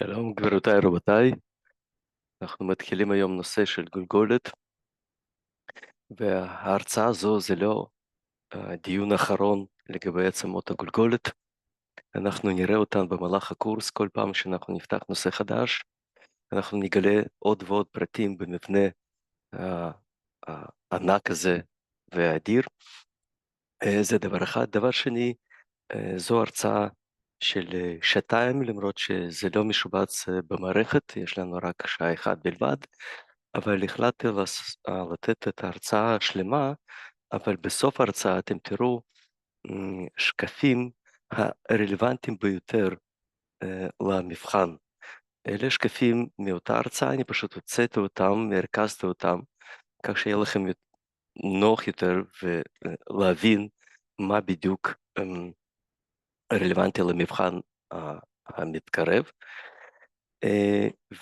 שלום גבירותיי רבותיי, אנחנו מתחילים היום נושא של גולגולת, וההרצאה הזו זה לא דיון אחרון לגבי עצמות הגולגולת. אנחנו נראה אותן במהלך הקורס. כל פעם שאנחנו נפתח נושא חדש אנחנו נגלה עוד ועוד פרטים במבנה ה- הענק הזה והאדיר. זה דבר אחד. דבר שני, זו הרצאה של שעתיים, למרות שזה לא משובץ במערכת, יש לנו רק שעה אחת בלבד, אבל החלטתי לתת את ההרצאה השלמה, אבל בסוף ההרצאה אתם תראו שקפים הרלוונטיים ביותר למבחן. אלה שקפים מאותה הרצאה, אני פשוט הוצאתי אותם, הרכזתי אותם, כך שיהיה לכם נוח יותר ולהבין מה בדיוק רלוונטי למבחן המתקרב.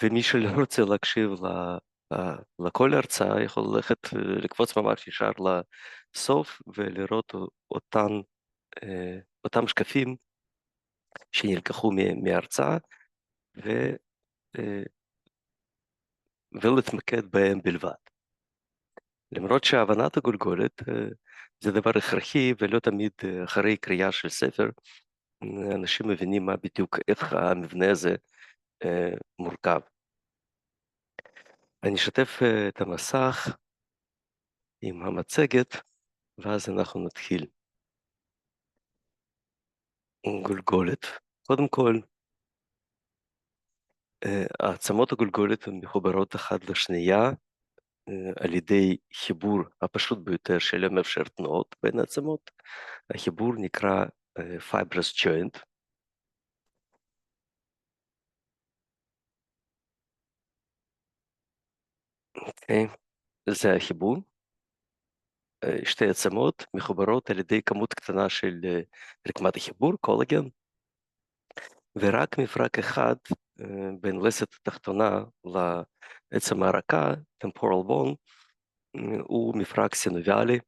ומי שלא רוצה להקשיב לכל הרצאה יכול ללכת לקפוץ ממש ישר לסוף ולראות אותם שקפים שנלקחו מההרצאה ולהתמקד בהם בלבד. למרות שהבנת הגולגולת זה דבר הכרחי, ולא תמיד אחרי קריאה של ספר אנשים מבינים מה בדיוק, איך המבנה הזה מורכב. אני אשתף את המסך עם המצגת, ואז אנחנו נתחיל. גולגולת. קודם כל, העצמות הגולגולת הן מחוברות אחת לשנייה על ידי חיבור הפשוט ביותר שלא מאפשר תנועות בין העצמות. החיבור נקרא fibrous joint. אוקיי? זה החיבור. שתי עצמות מחוברות על ידי כמות קטנה של רקמת החיבור, קולגן, ורק מפרק אחד בין לסת התחתונה לעצם הרכה, temporal bone, הוא מפרק סינוביאלי,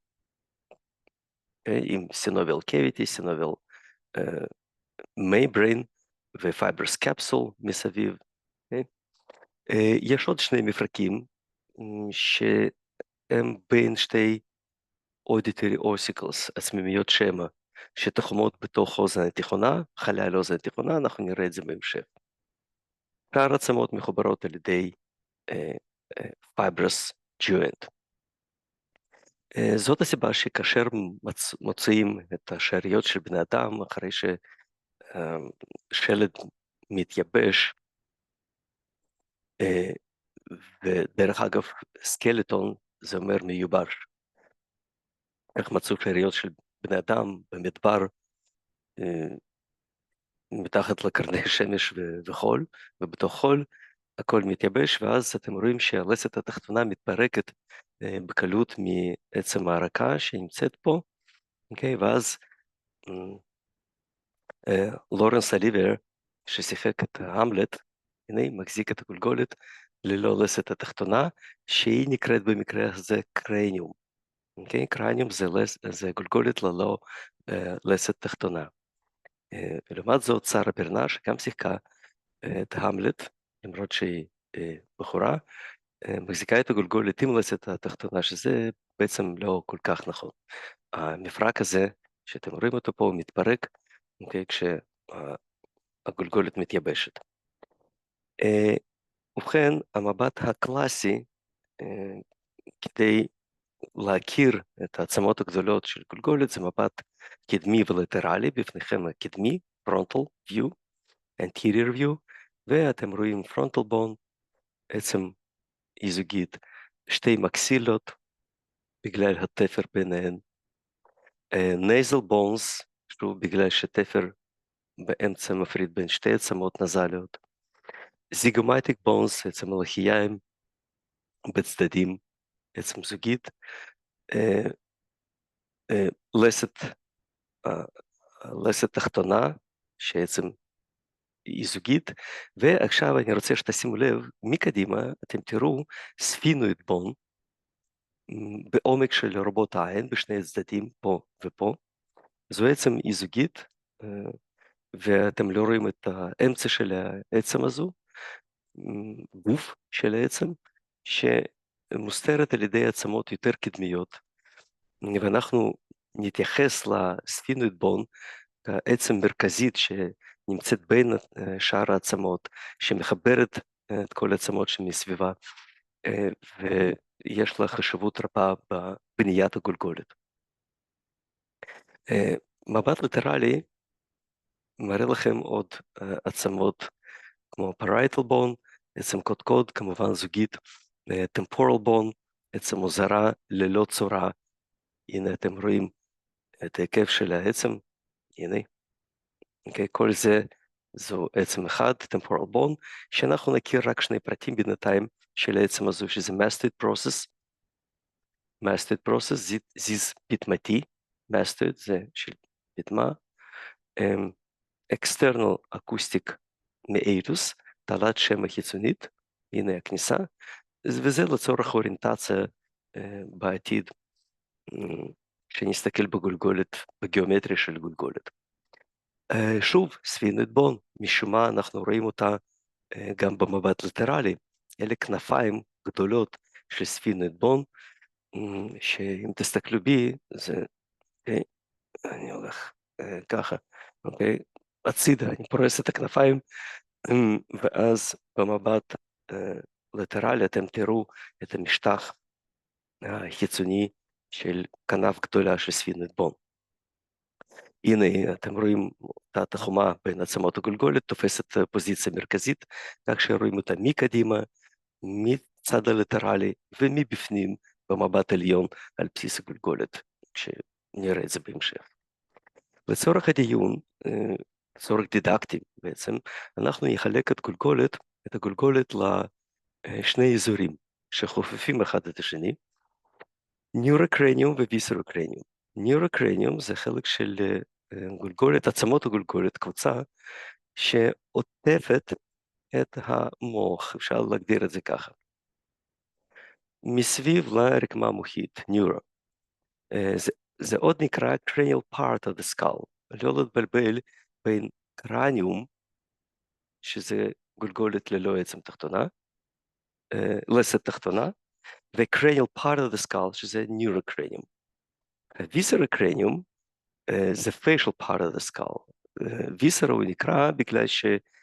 עם סינוביאל קוויטי, סינוביאל מייברין ופייברס קפסול מסביב. יש עוד שני מפרקים שהם בין שתי auditory ossicles, עצממיות שמע, שתחומות בתוך אוזן התיכונה, חלל אוזן התיכונה, אנחנו נראה את זה בהמשך. שאר העצמות מחוברות על ידי fibrous joint. זאת הסיבה שכאשר מוצאים את השאריות של בני אדם אחרי ששלד מתייבש, ודרך אגב סקלטון זה אומר מיובש, איך מצאו שאריות של בני אדם במדבר מתחת לקרני שמש וחול, ובתוך חול הכל מתייבש, ואז אתם רואים שהלסת התחתונה מתפרקת בקלות מעצם הרכה שנמצאת פה, אוקיי? ואז לורנס אליבר, ששיחק את המלט, הנה מחזיק את הגולגולת ללא לסת התחתונה, שהיא נקראת במקרה הזה קרניום. אוקיי? קרניום זה גולגולת ללא לסת תחתונה. ולעומת זאת שרה ברנר, שגם שיחקה את המלט, למרות שהיא בחורה, מחזיקה את הגולגולת עם לסת התחתונה, שזה בעצם לא כל כך נכון. המפרק הזה, שאתם רואים אותו פה, מתפרק, אוקיי? כשהגולגולת מתייבשת. ובכן, המבט הקלאסי, כדי להכיר את העצמות הגדולות של גולגולת, זה מבט קדמי ולטרלי, בפניכם הקדמי, frontal view, anterior view, ואתם רואים frontal bone, עצם איזוגית, שתי מקסילות, בגלל התפר ביניהן, nasal bones, שוב בגלל שתפר באמצע מפריד בין שתי עצמות נזליות, zygomatic bones, עצם הלחיים בצדדים, עצם זוגית, לסת תחתונה, שעצם היא זוגית, ועכשיו אני רוצה שתשימו לב, מקדימה אתם תראו ספינואיד בון, בעומק של רובעות העין, בשני הצדדים, פה ופה, זו עצם היא זוגית, ואתם לא רואים את האמצע של העצם הזו, גוף של העצם, שמוסתרת על ידי עצמות יותר קדמיות, ואנחנו נתייחס לספינויד בון, העצם מרכזית שנמצאת בין שאר העצמות, שמחברת את כל העצמות שמסביבה, ויש לה חשיבות רבה בבניית הגולגולת. מבט לטרלי מראה לכם עוד עצמות כמו parietal bone, עצם קודקוד, כמובן זוגית, temporal bone, עצם מוזרה ללא צורה. הנה אתם רואים את ההיקף של העצם, הנה, okay, כל זה זו עצם אחד, temporal bone, שאנחנו נכיר רק שני פרטים בינתיים של העצם הזו, שזה mastoid process, זיז פטמתי, mastoid זה של פטמה, external acoustic meatus, תעלת שמע חיצונית, הנה הכניסה, וזה לצורך אוריינטציה בעתיד, כשנסתכל בגולגולת, בגיאומטריה של גולגולת. שוב, ספינויד בון, משום מה אנחנו רואים אותה גם במבט לטרלי, אלה כנפיים גדולות של ספינויד בון, שאם תסתכלו בי, זה, אני הולך ככה, אוקיי, הצידה, אני פורס את הכנפיים, ואז במבט לטרלי אתם תראו את המשטח החיצוני של כנף גדולה של ספינויד בון. הנה אתם רואים אותה תחומה בין עצמות הגולגולת, תופסת פוזיציה מרכזית, כך שרואים אותה מקדימה, מצד הלטרלי ומבפנים במבט עליון על בסיס הגולגולת, כשנראה את זה בהמשך. לצורך הדיון, לצורך דידקטי בעצם, אנחנו נחלק את הגולגולת לשני אזורים שחופפים אחד את השני, ניורוקרניום וויסרוקרניום. ניורוקרניום זה חלק של גולגולת, עצמות הגולגולת, קבוצה שעוטפת את המוח, אפשר להגדיר את זה ככה. מסביב לרקמה המוחית, ניורו. זה עוד נקרא cranial part of the skull, לא להתבלבל בין קרניום, שזה גולגולת ללא עצם תחתונה, לסת תחתונה, ו-cranial part of the skull, שזה ניורוקרניום. הוויסרוקרניום זה facial part of the skull. ויסרה הוא נקרא בגלל שאיברים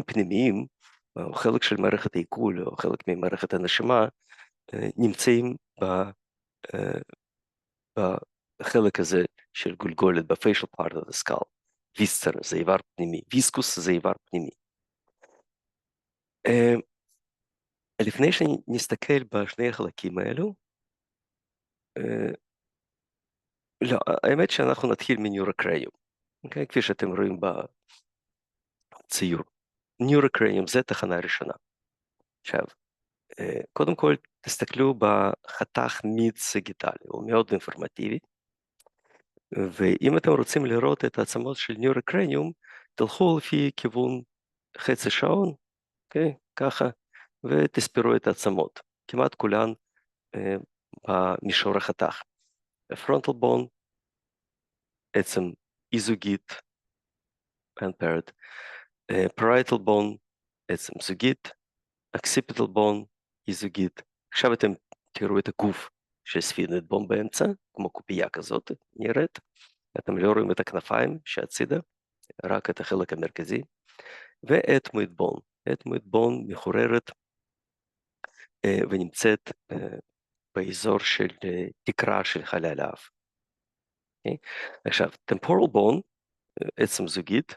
פנימיים, או חלק של מערכת העיכול, או חלק ממערכת הנשימה, נמצאים בחלק הזה של גולגולת, ב-facial part of the skull. ויסרה זה איבר פנימי, ויסקוס זה איבר פנימי. לפני שנסתכל בשני החלקים האלו, לא, האמת שאנחנו נתחיל מניורוקרניום, okay? כפי שאתם רואים בציור. ניורוקרניום זה תחנה ראשונה. עכשיו, קודם כל תסתכלו בחתך מיד-סגיטלי, הוא מאוד אינפורמטיבי, ואם אתם רוצים לראות את העצמות של ניורוקרניום, תלכו לפי כיוון חצי שעון, okay? ככה, ותספרו את העצמות, כמעט כולן במישור החתך. הפרונטל בון, עצם אי-זוגית, unpaired, parietal bone, עצם זוגית, occipital bone, אי-זוגית. עכשיו אתם תראו את הגוף של ספינויד בון באמצע, כמו קופייה כזאת נראית. אתם לא רואים את הכנפיים שהצידה, רק את החלק המרכזי. ואתמואיד בון. אתמואיד בון מחוררת ונמצאת באזור של תקרה של חלל האף. עכשיו, temporal bone, עצם זוגית,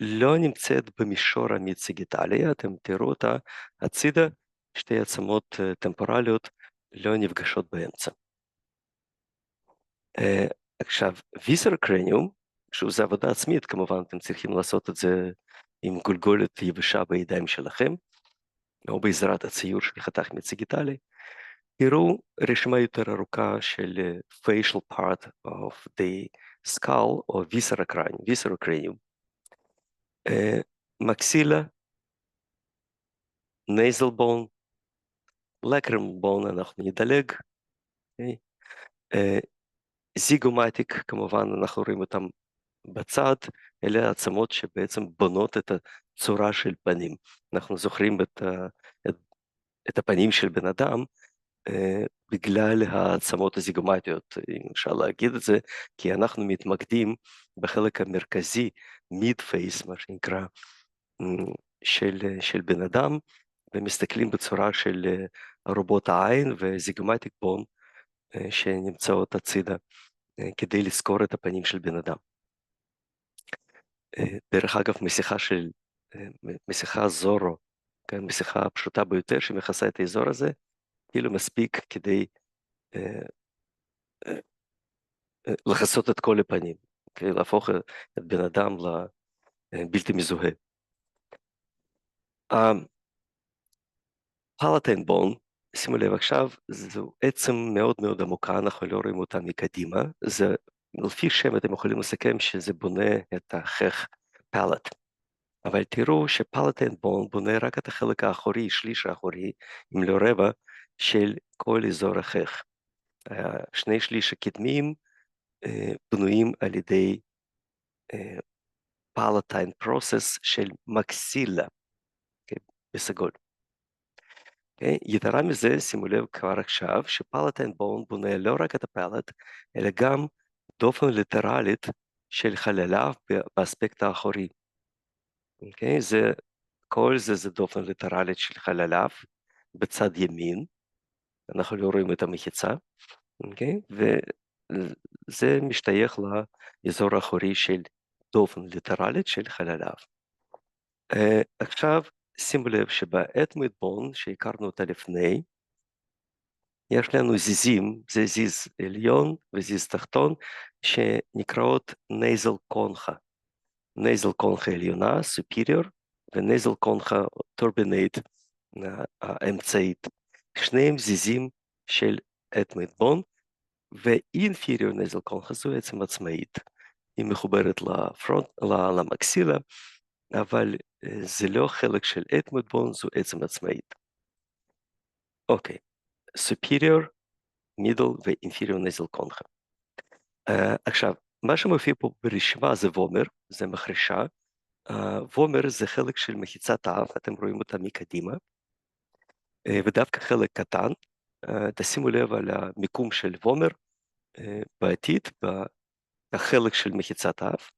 לא נמצאת במישור המיד-סגיטלי, אתם תראו אותה הצידה, שתי עצמות טמפורליות לא נפגשות באמצע. עכשיו, ויסרוקרניום, שזה עבודה עצמית, כמובן אתם צריכים לעשות את זה עם גולגולת יבשה בידיים שלכם, או בעזרת הציור של חתך מיד-סגיטלי, תראו רשימה יותר ארוכה של facial part of the skull, או ויסרוקרניום. מקסילה, נייזל בון, לקרימל בון, אנחנו נדלג, זיגומטיק, כמובן אנחנו רואים אותם בצד, אלה העצמות שבעצם בונות את צורה של פנים. אנחנו זוכרים את, את הפנים של בן אדם בגלל העצמות הזיגומטיות, אם אפשר להגיד את זה, כי אנחנו מתמקדים בחלק המרכזי, מיד פייס, מה שנקרא, של בן אדם, ומסתכלים בצורה של רובוט העין וזיגומטיק בון שנמצאות הצידה כדי לזכור את הפנים של בן אדם. דרך אגב, מסיכה זורו, כן, מסיכה הפשוטה ביותר שמכסה את האזור הזה, כאילו מספיק כדי לכסות את כל הפנים, כדי להפוך את בן אדם לבלתי מזוהה. הפלטיין בון, שימו לב עכשיו, זו עצם מאוד מאוד עמוקה, אנחנו לא רואים אותה מקדימה, זה, לפי שם אתם יכולים לסכם שזה בונה את החך פלט, אבל תראו שפלטיין בון בונה רק את החלק האחורי, שליש האחורי, אם לא רבע, של כל אזור החך. שני שליש הקדמיים בנויים על ידי פלטיין פרוסס של מקסילה, בסגול. יתרה מזה, שימו לב כבר עכשיו, שפלטיין בון בונה לא רק את הפלט, אלא גם דופן ליטרלית של חלליו באספקט האחורי. כל זה דופן ליטרלית של חלליו בצד ימין, אנחנו לא רואים את המחיצה, וזה משתייך לאזור האחורי של דופן ליטרלית של חלליו. עכשיו שימו לב שבאתמית בון שהכרנו אותה לפני, יש לנו זיזים, זה זיז עליון וזיז תחתון, שנקראות נייזל קונחה. נייזל קונחה עליונה, superior, ונייזל קונחה טורבינט, האמצעית. שניהם זיזים של אתמית בון, ואינפיריור נייזל קונחה זו עצם עצמאית. היא מחוברת למקסילה, אבל זה לא חלק של אתמית בון, זו עצם עצמאית. אוקיי, superior, middle ו-inferior nasal concha. עכשיו, מה שמופיע פה ברשימה זה וומר, זה מחרישה. וומר זה חלק של מחיצת האף, אתם רואים אותה מקדימה, ודווקא חלק קטן. תשימו לב על המיקום של וומר בעתיד, בחלק של מחיצת האף.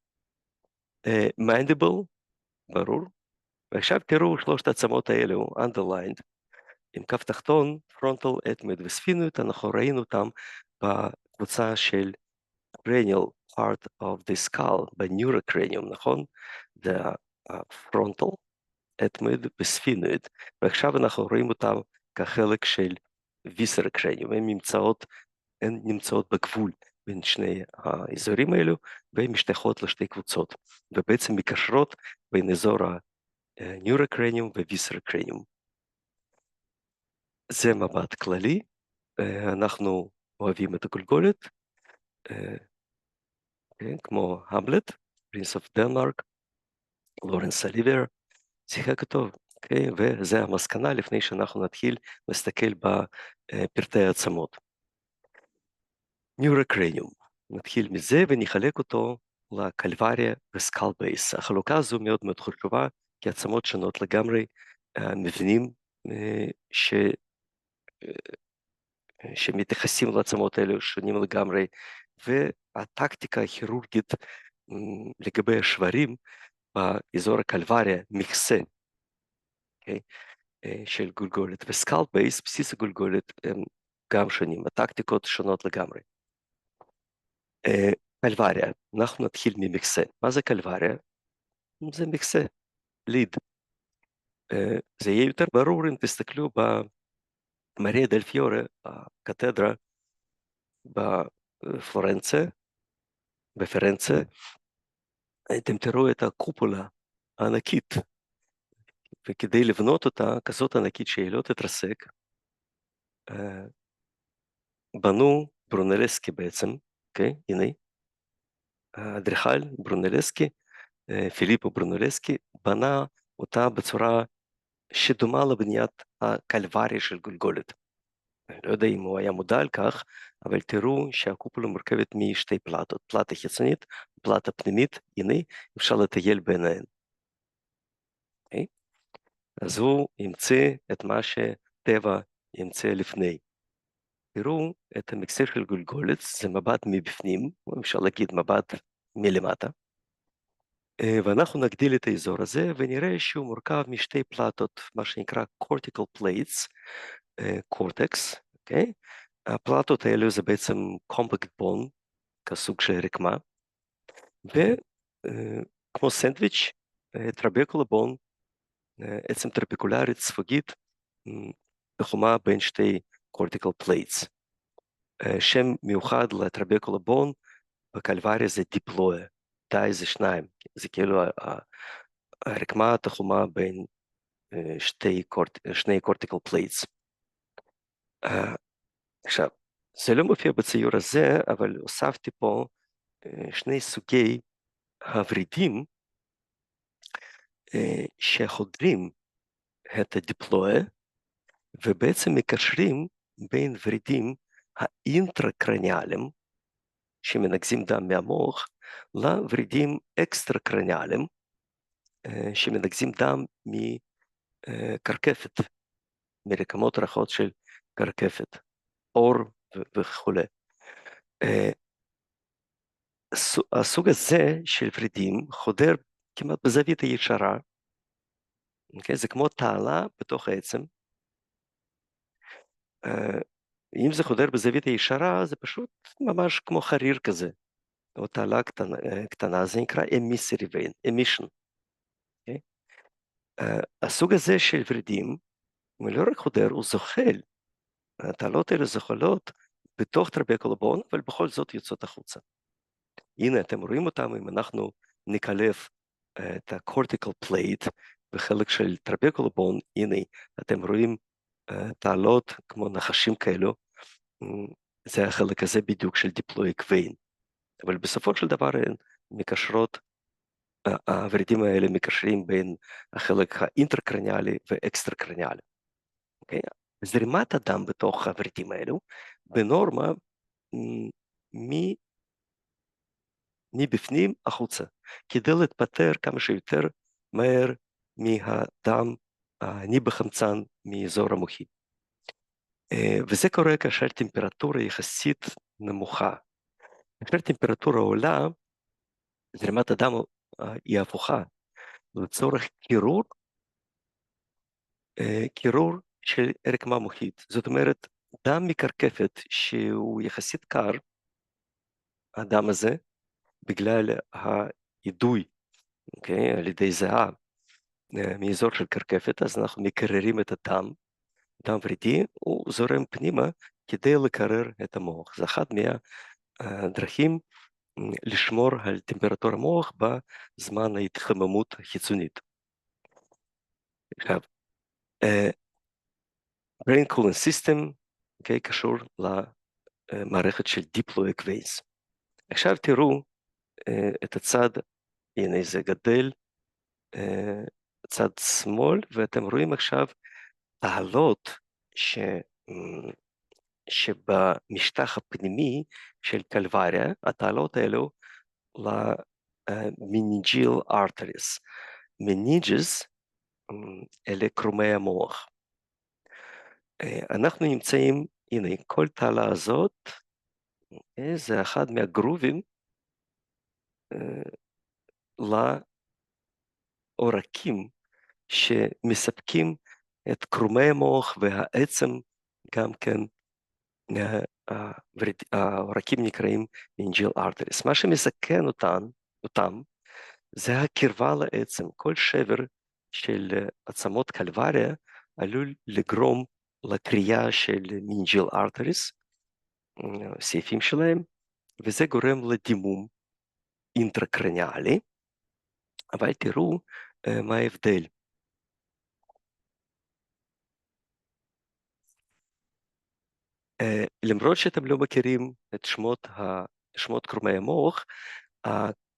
mandible, ברור. ועכשיו תראו שלושת העצמות האלו, underlined, עם כף תחתון, פרונטל, אתמית וספינית, אנחנו ראינו אותם בקבוצה של cranial part of the skull, בניורוקרניום, נכון? זה הפרונטל, אתמית וספינית, ועכשיו אנחנו רואים אותם כחלק של ויסרקרניום, הן נמצאות בגבול בין שני האזורים האלו, והן משתייכות לשתי קבוצות, ובעצם מקשרות בין אזור הניורוקרניום וויסרקרניום. זה מבט כללי, אנחנו אוהבים את הגולגולת, כמו המלט, פרינס אוף דנמרק, לורנס אליבר, שיחק טוב, וזה המסקנה לפני שאנחנו נתחיל להסתכל בפרטי העצמות. ניורוקרניום, נתחיל מזה ונחלק אותו לקלווריה וסקל בייס. החלוקה הזו מאוד מאוד חשובה, כי עצמות שונות לגמרי, מבנים שמתייחסים לעצמות האלו שונים לגמרי, והטקטיקה הכירורגית לגבי השברים באזור הקלווריה, מכסה של גולגולת, וסקל בייס, בסיס הגולגולת, הם גם שונים, הטקטיקות שונות לגמרי. קלווריה, אנחנו נתחיל ממכסה. מה זה קלווריה? זה מכסה, ליד. זה יהיה יותר ברור אם תסתכלו במריה דל פיורה, הקתדרה, בפרנצה, אתם תראו את הקופולה הענקית, וכדי לבנות אותה כזאת ענקית שהיא לא תתרסק, בנו ברונלסקי בעצם, הנה, האדריכל ברונלסקי, פיליפו ברונלסקי, בנה אותה בצורה שדומה לבניית הקלווריה של גולגולת. אני לא יודע אם הוא היה מודע על כך, אבל תראו שהקופולה מורכבת משתי פלטות, פלטה חיצונית, פלטה פנימית, הנה, אפשר לטייל ביניהן. אז הוא ימצא את מה שטבע ימצא לפני. תראו את המקסר של גולגולת, זה מבט מבפנים, או אפשר להגיד מבט מלמטה, ואנחנו נגדיל את האזור הזה ונראה שהוא מורכב משתי פלטות, מה שנקרא cortical plates, קורטקס, אוקיי? הפלטות האלו זה בעצם compact bone, כסוג של רקמה, וכמו סנדוויץ', טרבקולה בון, עצם טרפקולרית ספוגית, תחומה בין שתי cortical plates. שם מיוחד לטרבקולה בון בקלבריה זה דיפלואה, די זה שניים, זה כאילו הרקמה התחומה בין שני cortical plates. עכשיו, זה לא מופיע בציור הזה, אבל הוספתי פה שני סוגי הוורידים שחודרים את הדיפלואה, ובעצם מקשרים בין ורידים האינטרקרניאליים, שמנקזים דם מהמוח, לוורידים אקסטרקרניאליים, שמנקזים דם מקרקפת, מרקמות רכות של קרקפת, עור וכו'. הסוג הזה של ורידים חודר כמעט בזווית הישרה, okay? זה כמו תעלה בתוך העצם. אם זה חודר בזווית הישרה, זה פשוט ממש כמו חריר כזה, או תעלה קטנה, זה נקרא emissive vein, emission. Okay? הסוג הזה של ורידים, הוא לא רק חודר, הוא זוחל. התעלות האלה זוחלות בתוך טרבקולה בון, אבל בכל זאת יוצאות החוצה. הנה, אתם רואים אותם, אם אנחנו נקלף את ה-cortical plate בחלק של טרבקולה בון, הנה, אתם רואים תעלות כמו נחשים כאלו, זה החלק הזה בדיוק של דיפלואיק ויין. אבל בסופו של דבר הן מקשרות, הוורידים האלה מקשרים בין החלק האינטרקרניאלי ואקסטרקרניאלי. אוקיי? זרימת הדם בתוך הוורידים האלו, בנורמה מבפנים החוצה, כדי להתפטר כמה שיותר מהר מהדם הני בחמצן מאזור המוחי. וזה קורה כאשר טמפרטורה יחסית נמוכה. כאשר טמפרטורה עולה, זרימת הדם היא הפוכה, לצורך קירור של רקמה מוחית. זאת אומרת, דם מקרקפת שהוא יחסית קר, הדם הזה, בגלל האידוי, אוקיי, על ידי זיעה מאזור של קרקפת, אז אנחנו מקררים את הדם, דם ורידי, הוא זורם פנימה כדי לקרר את המוח. זה אחת מהדרכים לשמור על טמפרטורה המוח בזמן ההתחממות החיצונית. עכשיו, brain cooling system, okay, קשור למערכת של דיפלואיק וייז. עכשיו תראו את הצד, הנה זה גדל, צד שמאל, ואתם רואים עכשיו תעלות שבמשטח הפנימי של קלבריה, התעלות האלו למנינג'יל ארטריס. מנינג'ס אלה קרומי המוח. אנחנו נמצאים, הנה, כל תעלה הזאת, זה אחד מהגרובים לעורקים שמספקים את קרומי המוח והעצם גם כן, העורקים נקראים מנינג'יל ארטריס. מה שמסכן אותם זה הקרבה לעצם. כל שבר של עצמות קלבריה עלול לגרום לקריאה של מנינג'יל ארטריס, סעיפים שלהם, וזה גורם לדימום אינטרקרניאלי. אבל תראו מה ההבדל. למרות שאתם לא מכירים את שמות קרומי המוח,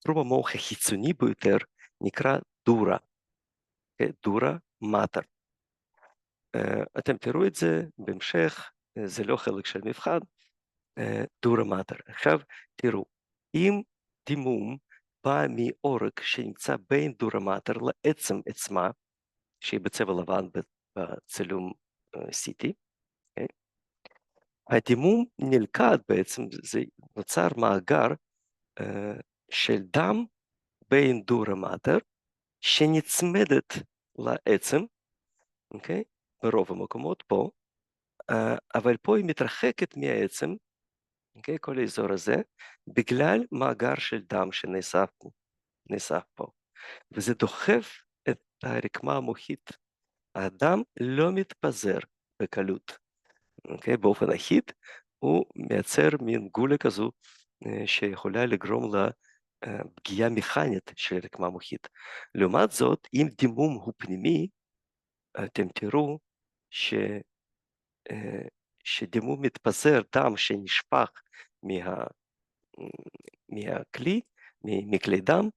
קרום המוח החיצוני ביותר נקרא דורה, דורה מאטר. אתם תראו את זה בהמשך, זה לא חלק של מבחן, דורה מאטר. עכשיו תראו, אם דימום בא מעורק שנמצא בין דורה מאטר לעצם עצמה, שהיא בצבע לבן בצילום CT. אוקיי? הדימום נלכד בעצם, זה נוצר מאגר של דם בין דורה מאטר, שנצמדת לעצם, אוקיי? ברוב המקומות פה, אבל פה היא מתרחקת מהעצם, אוקיי? כל האזור הזה, בגלל מאגר של דם שנאסף פה, וזה דוחף את הרקמה המוחית. הדם לא מתפזר בקלות, אוקיי? באופן אחיד, הוא מייצר מין גולה כזו שיכולה לגרום לפגיעה מכנית של הרקמה המוחית. לעומת זאת, אם דימום הוא פנימי, אתם תראו שדימום מתפזר, דם שנשפך מהכלי, מכלי דם,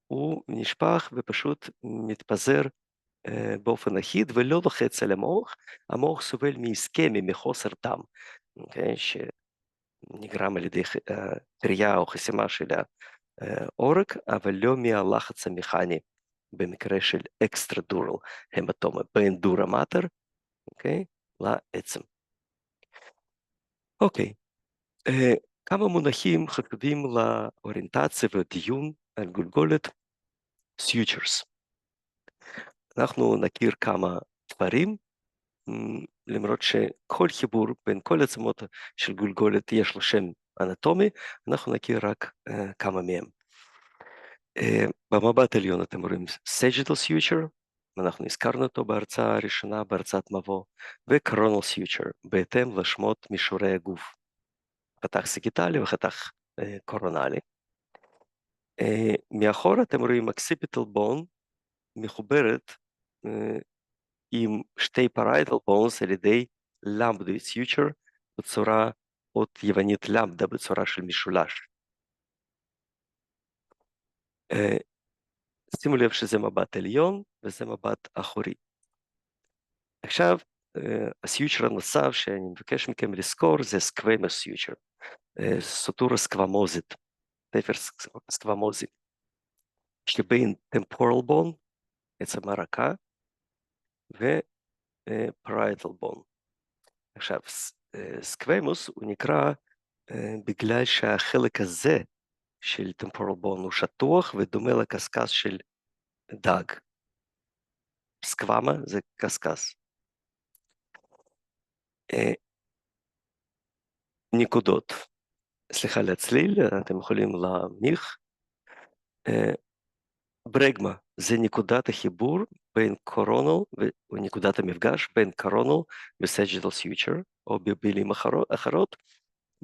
הוא נשפך ופשוט מתפזר באופן אחיד ולא לוחץ על המוח. המוח סובל מאיסקמיה, מחוסר דם, okay, שנגרם על ידי קריאה או חסימה של העורק, אבל לא מהלחץ המכני במקרה של אקסטרדורל המטומה, בין דורה מאטר, okay, לעצם. אוקיי, כמה מונחים חשובים לאוריינטציה ודיון על גולגולת, sutures. אנחנו נכיר כמה דברים, למרות שכל חיבור בין כל עצמות של גולגולת יש לו שם אנטומי, אנחנו נכיר רק כמה מהם. במבט עליון אתם רואים sagittal suture, אנחנו הזכרנו אותו בהרצאה הראשונה, בהרצאת מבוא, ו-coronal suture, בהתאם לשמות מישורי הגוף, חתך סגיטלי וחתך קורונלי. מאחור אתם רואים occipital bone מחוברת עם שתי parietal bones על ידי lambdoid suture בצורה אות יוונית למדה, בצורה של משולש. שימו לב שזה מבט עליון וזה מבט אחורי. עכשיו, הסיוטר הנוסף שאני מבקש מכם לזכור זה squamous suture, סוטורה סקוומוזית, תפר סקוומוזי, שבין temporal bone, עצם הרקה, ו-parietal bone. עכשיו, סקוומוס הוא נקרא בגלל שהחלק הזה של temporal bone הוא שטוח ודומה לקשקש של דג. סקוומה זה קשקש. נקודות, סליחה על הצליל, אתם יכולים להנמיך. ברגמה זה נקודת החיבור בין קורונל, או נקודת המפגש בין קורונל וסג'יטל סיוטר, או במילים אחרות,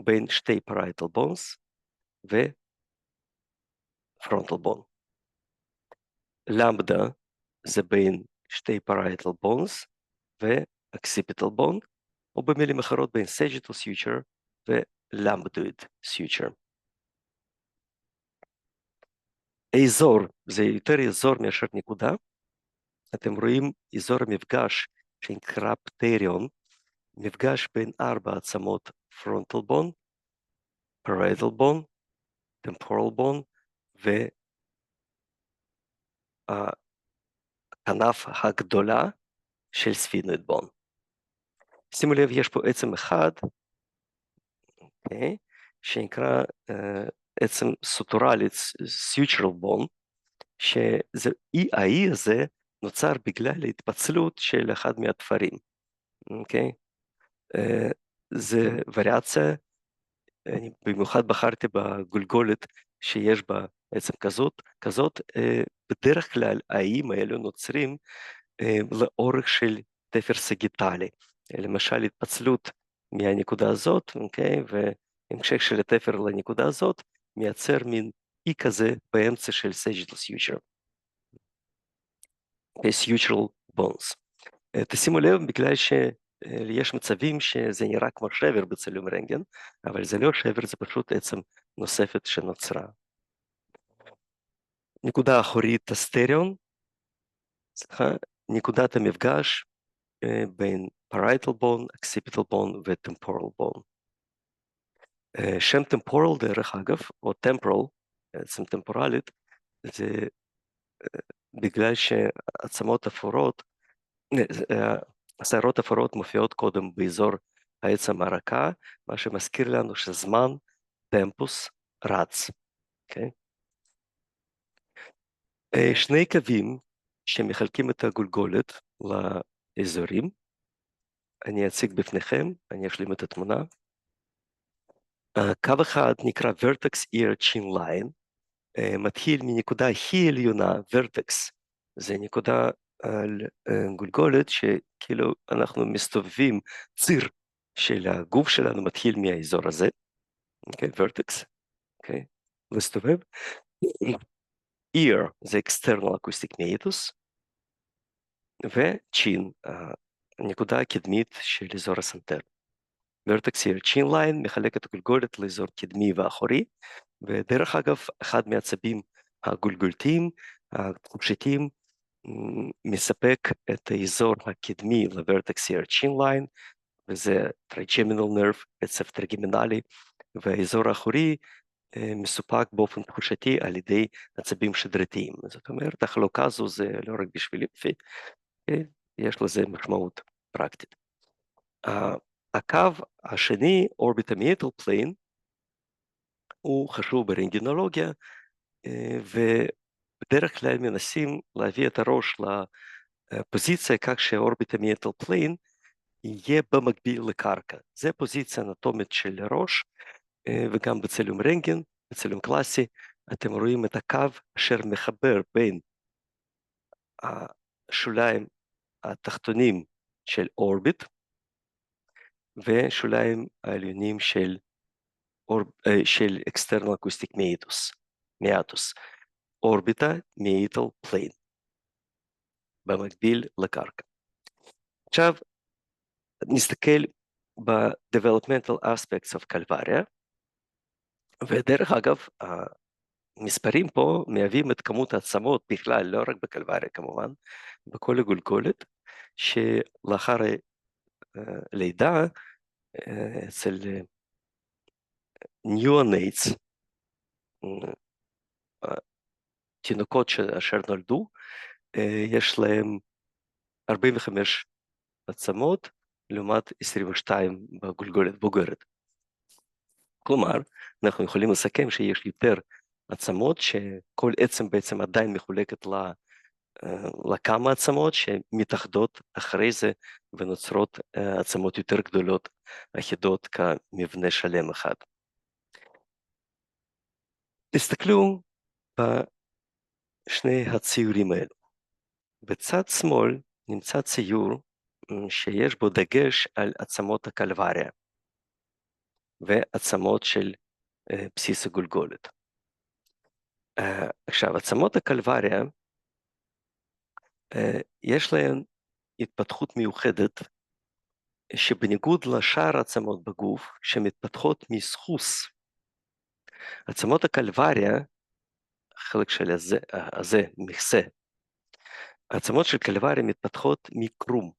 בין שתי parietal bones ופרונטל בון. למבדה זה בין שתי parietal bones ו-occipital bone, או במילים אחרות בין sagittal suture ו-lambdoid suture. האזור זה יותר אזור מאשר נקודה. אתם רואים אזור המפגש שנקרא פטריון, מפגש בין 4 עצמות frontal bone, parietal bone, temporal bone והכנף הגדולה של sphenoid bone. שימו לב, יש פה עצם אחד, okay, שנקרא עצם סוטורלית, sutural bone, שהאי הזה נוצר בגלל ההתפצלות של אחד מהתפרים. אוקיי? זה וריאציה, אני במיוחד בחרתי בגולגולת שיש בה עצם כזאת, בדרך כלל האיים האלו נוצרים לאורך של תפר סגיטלי, למשל התפצלות מהנקודה הזאת, אוקיי? והמשך של התפר לנקודה הזאת מייצר מין אי כזה באמצע של sagittal suture, sutural bones. תשימו לב, בגלל שיש מצבים שזה נראה כמו שבר בצילום רנטגן, אבל זה לא שבר, זה פשוט עצם נוספת שנוצרה. נקודה אחורית הסטריון, נקודת המפגש בין parietal bone, occipital bone ו-temporal bone. שם temporal דרך אגב, או temporal, עצם טמפורלית, זה בגלל שעצמות אפורות הסערות אפורות מופיעות קודם באזור העצם הרכה, מה שמזכיר לנו שזמן טמפוס רץ, אוקיי? שני קווים שמחלקים את הגולגולת לאזורים, אני אציג בפניכם, אני אשלים את התמונה. קו אחד נקרא Vertex Ear Chin Line, מתחיל מנקודה הכי עליונה, Vertex, זה נקודה על גולגולת שכאילו אנחנו מסתובבים, ציר של הגוף שלנו מתחיל מהאזור הזה, אוקיי, Vertex, אוקיי, מסתובב. Ear זה External Acoustic Meatus, וצ'ין, הנקודה הקדמית של אזור הסנטר. Vertex Ear Chin Line מחלק את הגולגולת לאזור קדמי ואחורי, ודרך אגב, אחד מהעצבים הגולגולתיים, התחושתיים, מספק את האזור הקדמי ל-Vertex Ear Chin Line, וזה Trigeminal Nerve, עצב טריגמינלי, והאזור האחורי מסופק באופן תחושתי על ידי עצבים שדרתיים. זאת אומרת, החלוקה הזו זה לא רק בשבילי, יש לזה משמעות פרקטית. הקו השני, Orbital Plane, הוא חשוב ברנטגנולוגיה, ובדרך כלל מנסים להביא את הראש לפוזיציה כך שהאורביטל פליין יהיה במקביל לקרקע. זה פוזיציה אנטומית של הראש, וגם בצילום רנטגן, בצילום קלאסי, אתם רואים את הקו אשר מחבר בין השוליים התחתונים של אורביט, ושוליים העליונים של External Acoustic Meatus, אורביטה מייטל פליין, במקביל לקרקע. עכשיו נסתכל ב-Developmental Aspects of Calvaria, ודרך אגב, המספרים פה מהווים את כמות העצמות בכלל, לא רק בקלבריה כמובן, בכל הגולגולת, שלאחר לידה אצל ניאונטס, תינוקות אשר נולדו, יש להם 45 עצמות, לעומת 22 בגולגולת בוגרת. כלומר, אנחנו יכולים לסכם שיש יותר עצמות, שכל עצם בעצם עדיין מחולקת לכמה עצמות, שמתאחדות אחרי זה ונוצרות עצמות יותר גדולות, אחידות כמבנה שלם אחד. תסתכלו בשני הציורים האלו. בצד שמאל נמצא ציור שיש בו דגש על עצמות הקלבריה ועצמות של בסיס הגולגולת. עכשיו, עצמות הקלבריה יש להן התפתחות מיוחדת שבניגוד לשאר העצמות בגוף שמתפתחות מסחוס. עצמות הקלבריה, חלק של הזה, מכסה, העצמות של קלבריה מתפתחות מקרום.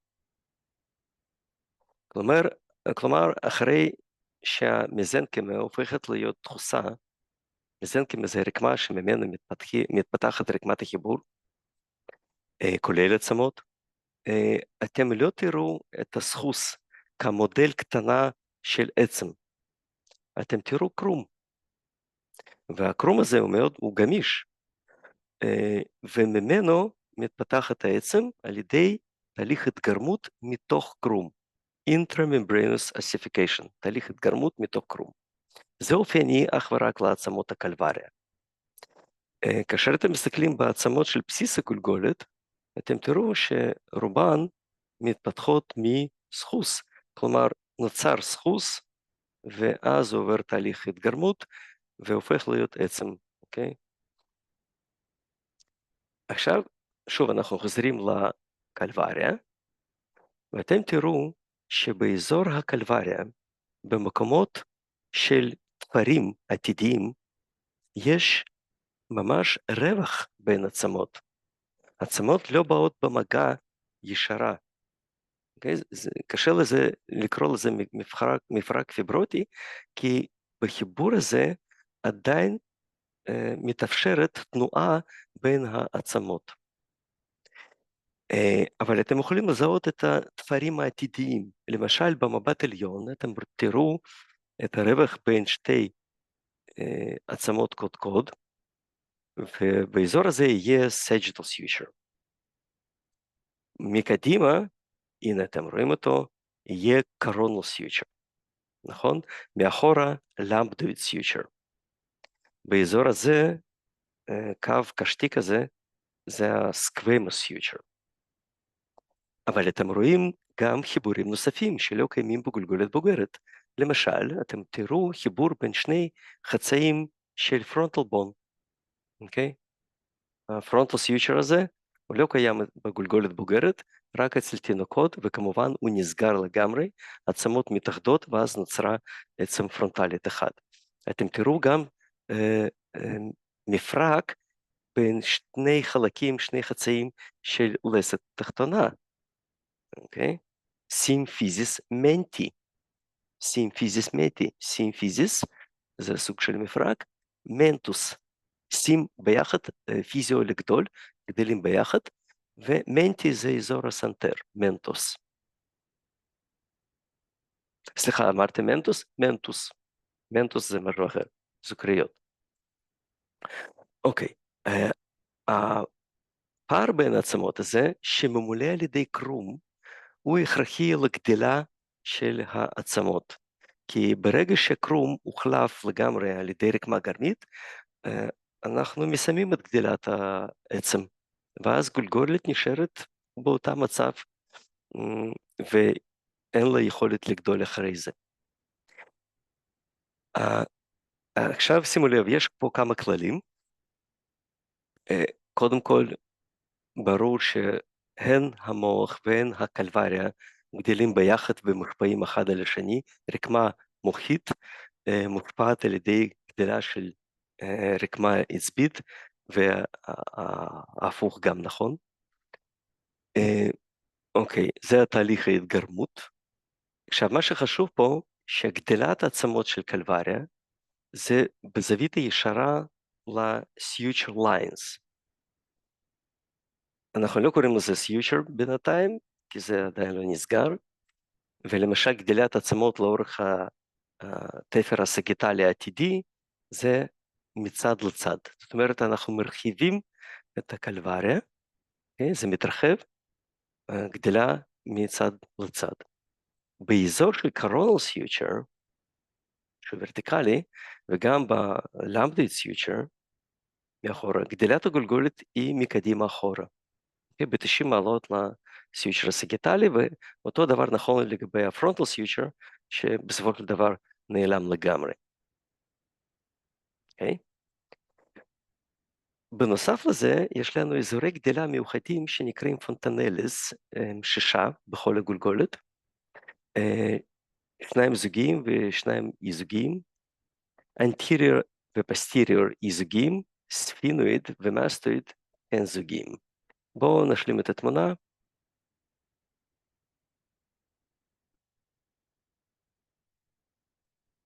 כלומר, אחרי שהמזנקמה הופכת להיות דחוסה, מזנקמה זה רקמה שממנה מתפתחת רקמת החיבור, כולל עצמות, אתם לא תראו את הסחוס כמודל קטנה של עצם, אתם תראו קרום, והקרום הזה הוא גמיש, וממנו מתפתחת העצם על ידי תהליך התגרמות מתוך קרום, Intramembranous ossification, תהליך התגרמות מתוך קרום. זה אופייני אך ורק לעצמות הקלבריה. כאשר אתם מסתכלים בעצמות של בסיס הגולגולת, אתם תראו שרובן מתפתחות מסחוס, כלומר נוצר סחוס, ואז עובר תהליך התגרמות, והופך להיות עצם, אוקיי? עכשיו, שוב אנחנו חוזרים לקלבריה, ואתם תראו שבאזור הקלבריה, במקומות של תפרים עתידיים, יש ממש רווח בין עצמות. עצמות לא באות במגע ישרה. Okay? קשה לקרוא לזה מפרק פיברוטי, כי בחיבור הזה עדיין מתאפשרת תנועה בין העצמות. אבל אתם יכולים לזהות את התפרים העתידיים. למשל, במבט עליון אתם תראו את הרווח בין שתי עצמות קודקוד, ובאזור הזה יהיה sagittal suture. מקדימה, הנה אתם רואים אותו, יהיה coronal suture, נכון? מאחורה lambdoid suture. באזור הזה, קו קשתי כזה, זה ה-squamous suture. אבל אתם רואים גם חיבורים נוספים שלא קיימים בגולגולת בוגרת. למשל, אתם תראו חיבור בין שני חצאים של frontal bone, אוקיי? הפרונטל סיוטר הזה הוא לא קיים בגולגולת בוגרת, רק אצל תינוקות, וכמובן הוא נסגר לגמרי, עצמות מתאחדות ואז נוצרה עצם פרונטלית אחד. אתם תראו גם מפרק בין שני חלקים, שני חצאים של לסת תחתונה, אוקיי? סימפיזיס מנטי, סימפיזיס מנטי, סימפיזיס זה סוג של מפרק, מנטוס, שים ביחד, פיזיו לגדול, גדלים ביחד, ומנטי זה אזור הסנטר, מנטוס. סליחה, אמרתם מנטוס? מנטוס. מנטוס זה משהו אחר, סוכריות. אוקיי, הפער בין העצמות הזה, שממולא על ידי קרום, הוא הכרחי לגדילה של העצמות. כי ברגע שקרום הוחלף לגמרי על ידי רקמה גרמית, אנחנו מסיימים את גדילת העצם, ואז גולגולת נשארת באותה מצב, ואין לה יכולת לגדול אחרי זה. עכשיו שימו לב, יש פה כמה כללים. קודם כל, ברור שהן המוח והן הקלבריה גדלים ביחד ומושפעים אחד על השני. רקמה מוחית מושפעת על ידי גדילה של רקמה עצבית, וההפוך גם נכון. אוקיי, זה התהליך ההתגרמות. עכשיו, מה שחשוב פה, שגדילת העצמות של קלבריה, זה בזווית הישרה ל-suture lines. אנחנו לא קוראים לזה suture בינתיים, כי זה עדיין לא נסגר, ולמשל גדילת עצמות לאורך התפר הסגיטלי העתידי, זה מצד לצד. זאת אומרת, אנחנו מרחיבים את הקלבריה, זה מתרחב, גדילה מצד לצד. באזור של coronal suture, שהוא ורטיקלי, וגם ב-lambdoid suture, מאחורה, גדילת הגולגולת היא מקדימה אחורה, ב-90 מעלות לסיוטר הסגיטלי, ואותו דבר נכון לגבי הפרונטל סיוטר, שבסופו של דבר נעלם לגמרי. Okay? בנוסף לזה, יש לנו אזורי גדילה מיוחדים שנקראים פונטנלס, 6 בכל הגולגולת, 2 זוגיים ו2 אי-זוגיים, anterior ו-posterior אי-זוגיים, ספינואיד ומאסטואיד אין זוגיים. בואו נשלים את התמונה.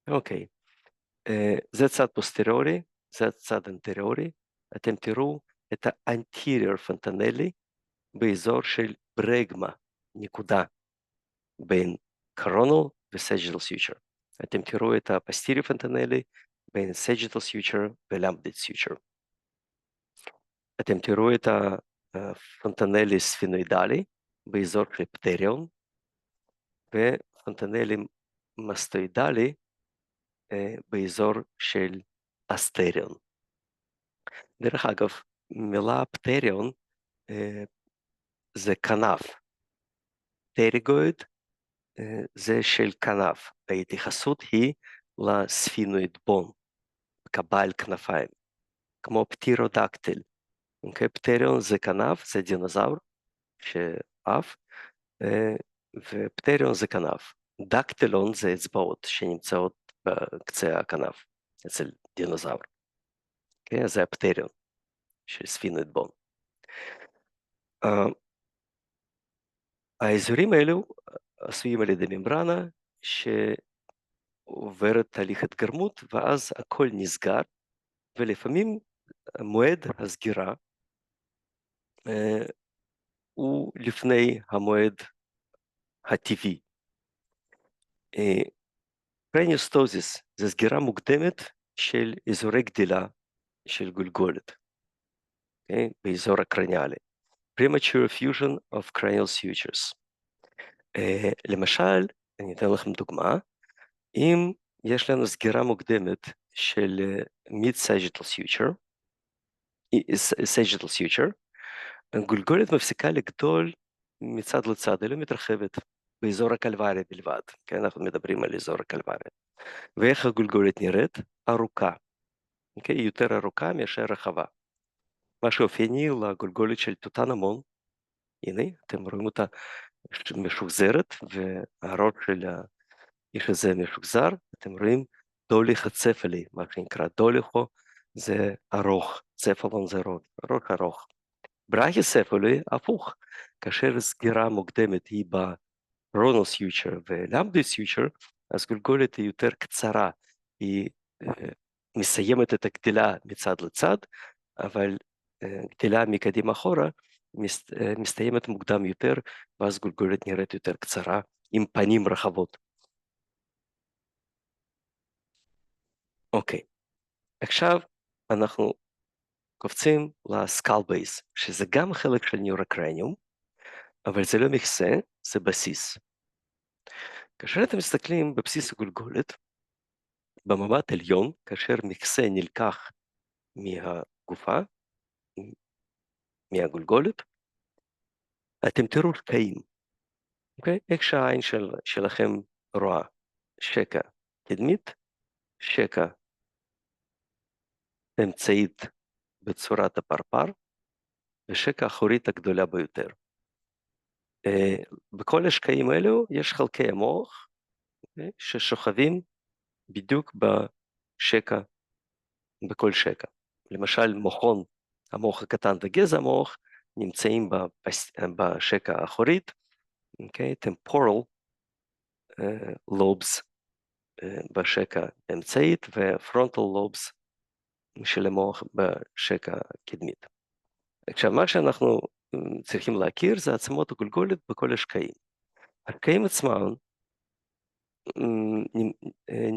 אוקיי, זה צד פוסטריורי, זה צד אנטריורי, אתם תראו את האנטריור פונטנלי באזור של ברגמה, נקודה, בין coronal ו-sagittal suture. אתם תראו את הפוסטריור פונטנלי בין sagittal suture ו-lambdoid suture. אתם תראו את הפונטנלי ספינואידלי באזור של פטריון, ופונטנלי מסטואידלי באזור של אסטריון. דרך אגב, מילה פטריון זה כנף. פטריגויד זה של כנף. ההתייחסות היא לספינואיד בון, קבל כנפיים, כמו פטירודקטיל. אוקיי? פטריון זה כנף, זה דינוזאור שאף, ופטריון זה כנף. דקטילון זה אצבעות שנמצאות בקצה הכנף, אצל דינוזאור. אוקיי? זה הפטריון של ספינואיד בון. האזורים האלו עשויים על ידי ממברנה שעוברת תהליך התגרמות, ואז הכל נסגר, ולפעמים מועד הסגירה הוא לפני המועד הטבעי. קרניוסטוזיס זה סגירה מוקדמת של אזורי גדילה של גולגולת, okay? באזור הקרניאלי. Premature fusion of cranial sutures. למשל, אני אתן לכם דוגמה, אם יש לנו סגירה מוקדמת של mid-sagittal suture, הגולגולת מפסיקה לגדול מצד לצד, היא לא מתרחבת באזור הקלבריה בלבד, כן, אנחנו מדברים על אזור הקלבריה. ואיך הגולגולת נראית? ארוכה, okay? יותר ארוכה מאשר רחבה. מה שאופייני לגולגולת של טוטנהמון, הנה, אתם רואים אותה משוחזרת, והראש של האיש הזה משוחזר, אתם רואים דוליך הצפלי, מה שנקרא דוליכו, זה ארוך, צפלון זה ראש ארוך. ברכיספלי הפוך, כאשר סגירה מוקדמת היא ברונוס סוטשר ולמדוס סוטשר, אז גולגולת היא יותר קצרה, היא מסיימת את הגדילה מצד לצד, אבל גדילה מקדימה אחורה מסתיימת מוקדם יותר, ואז גולגולת נראית יותר קצרה, עם פנים רחבות. אוקיי, עכשיו אנחנו קופצים לסקל בייס, שזה גם חלק של ניורוקרניום, אבל זה לא מכסה, זה בסיס. כאשר אתם מסתכלים בבסיס הגולגולת, במבט עליון, כאשר מכסה נלקח מהגופה, מהגולגולת, אתם תראו שקעים, אוקיי? איך שהעין שלכם רואה, שקע קדמית, שקע אמצעית בצורת הפרפר, ושקע אחורית הגדולה ביותר. בכל השקעים האלו יש חלקי המוח, ששוכבים בדיוק בשקע, בכל שקע. למשל המוח הקטן וגזע המוח נמצאים בשקע האחורית, temporal lobes בשקע האמצעית ו-frontal lobes של המוח בשקע הקדמית. עכשיו, מה שאנחנו צריכים להכיר זה עצמות הגולגולת בכל השקעים. השקעים עצמם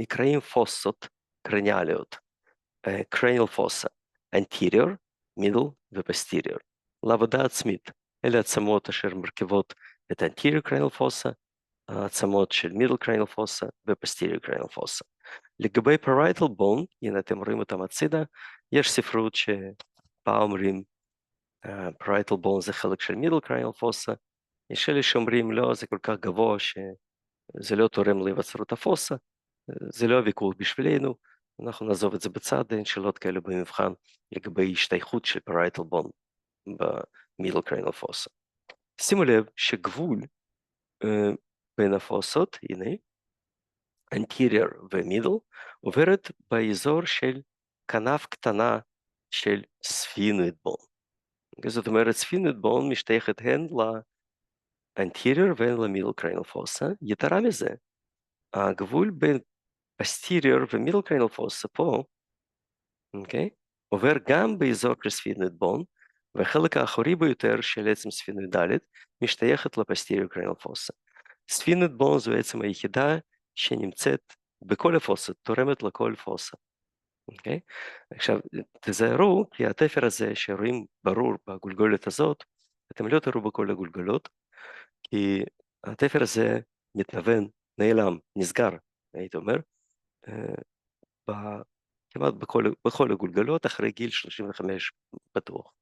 נקראים פוסות קרניאליות, cranial fossa, anterior, middle ו-posterior. לעבודה עצמית, אלה עצמות אשר מרכיבות את anterior cranial fossa, העצמות של middle cranial fossa ו-posterior cranial fossa. לגבי parietal bone, הנה אתם רואים אותם הצידה, יש ספרות שבה אומרים parietal bone זה חלק של middle cranial fossa, יש אלה שאומרים לא, זה כל כך גבוה שזה לא תורם להיווצרות הפוסה, זה לא הוויכוח בשבילנו, אנחנו נעזוב את זה בצד, אין שאלות כאלה במבחן לגבי השתייכות של parietal bone ב-middle cranial fossa. שימו לב שגבול בין הפוסות, הנה, anterior ו-middle, עוברת באזור של כנף קטנה של ספינואיד בון. זאת אומרת, ספינואיד בון משתייכת הן ל-anterior והן ל-middle cranial fossa. יתרה מזה, הגבול בין posterior ו-middle cranial fossa פה, אוקיי? עובר גם באזור של ספינואיד בון, והחלק האחורי ביותר של עצם ספינואידלית משתייכת ל-posterior cranial fossa. ספינואיד בון זו עצם היחידה שנמצאת בכל הפוסות, תורמת לכל פוסה. אוקיי? עכשיו, תזהרו, כי התפר הזה שרואים ברור בגולגולת הזאת, אתם לא תראו בכל הגולגולות, כי התפר הזה מתנוון, נעלם, נסגר, הייתי אומר, כמעט בכל הגולגלות, אחרי גיל 35 בטוח.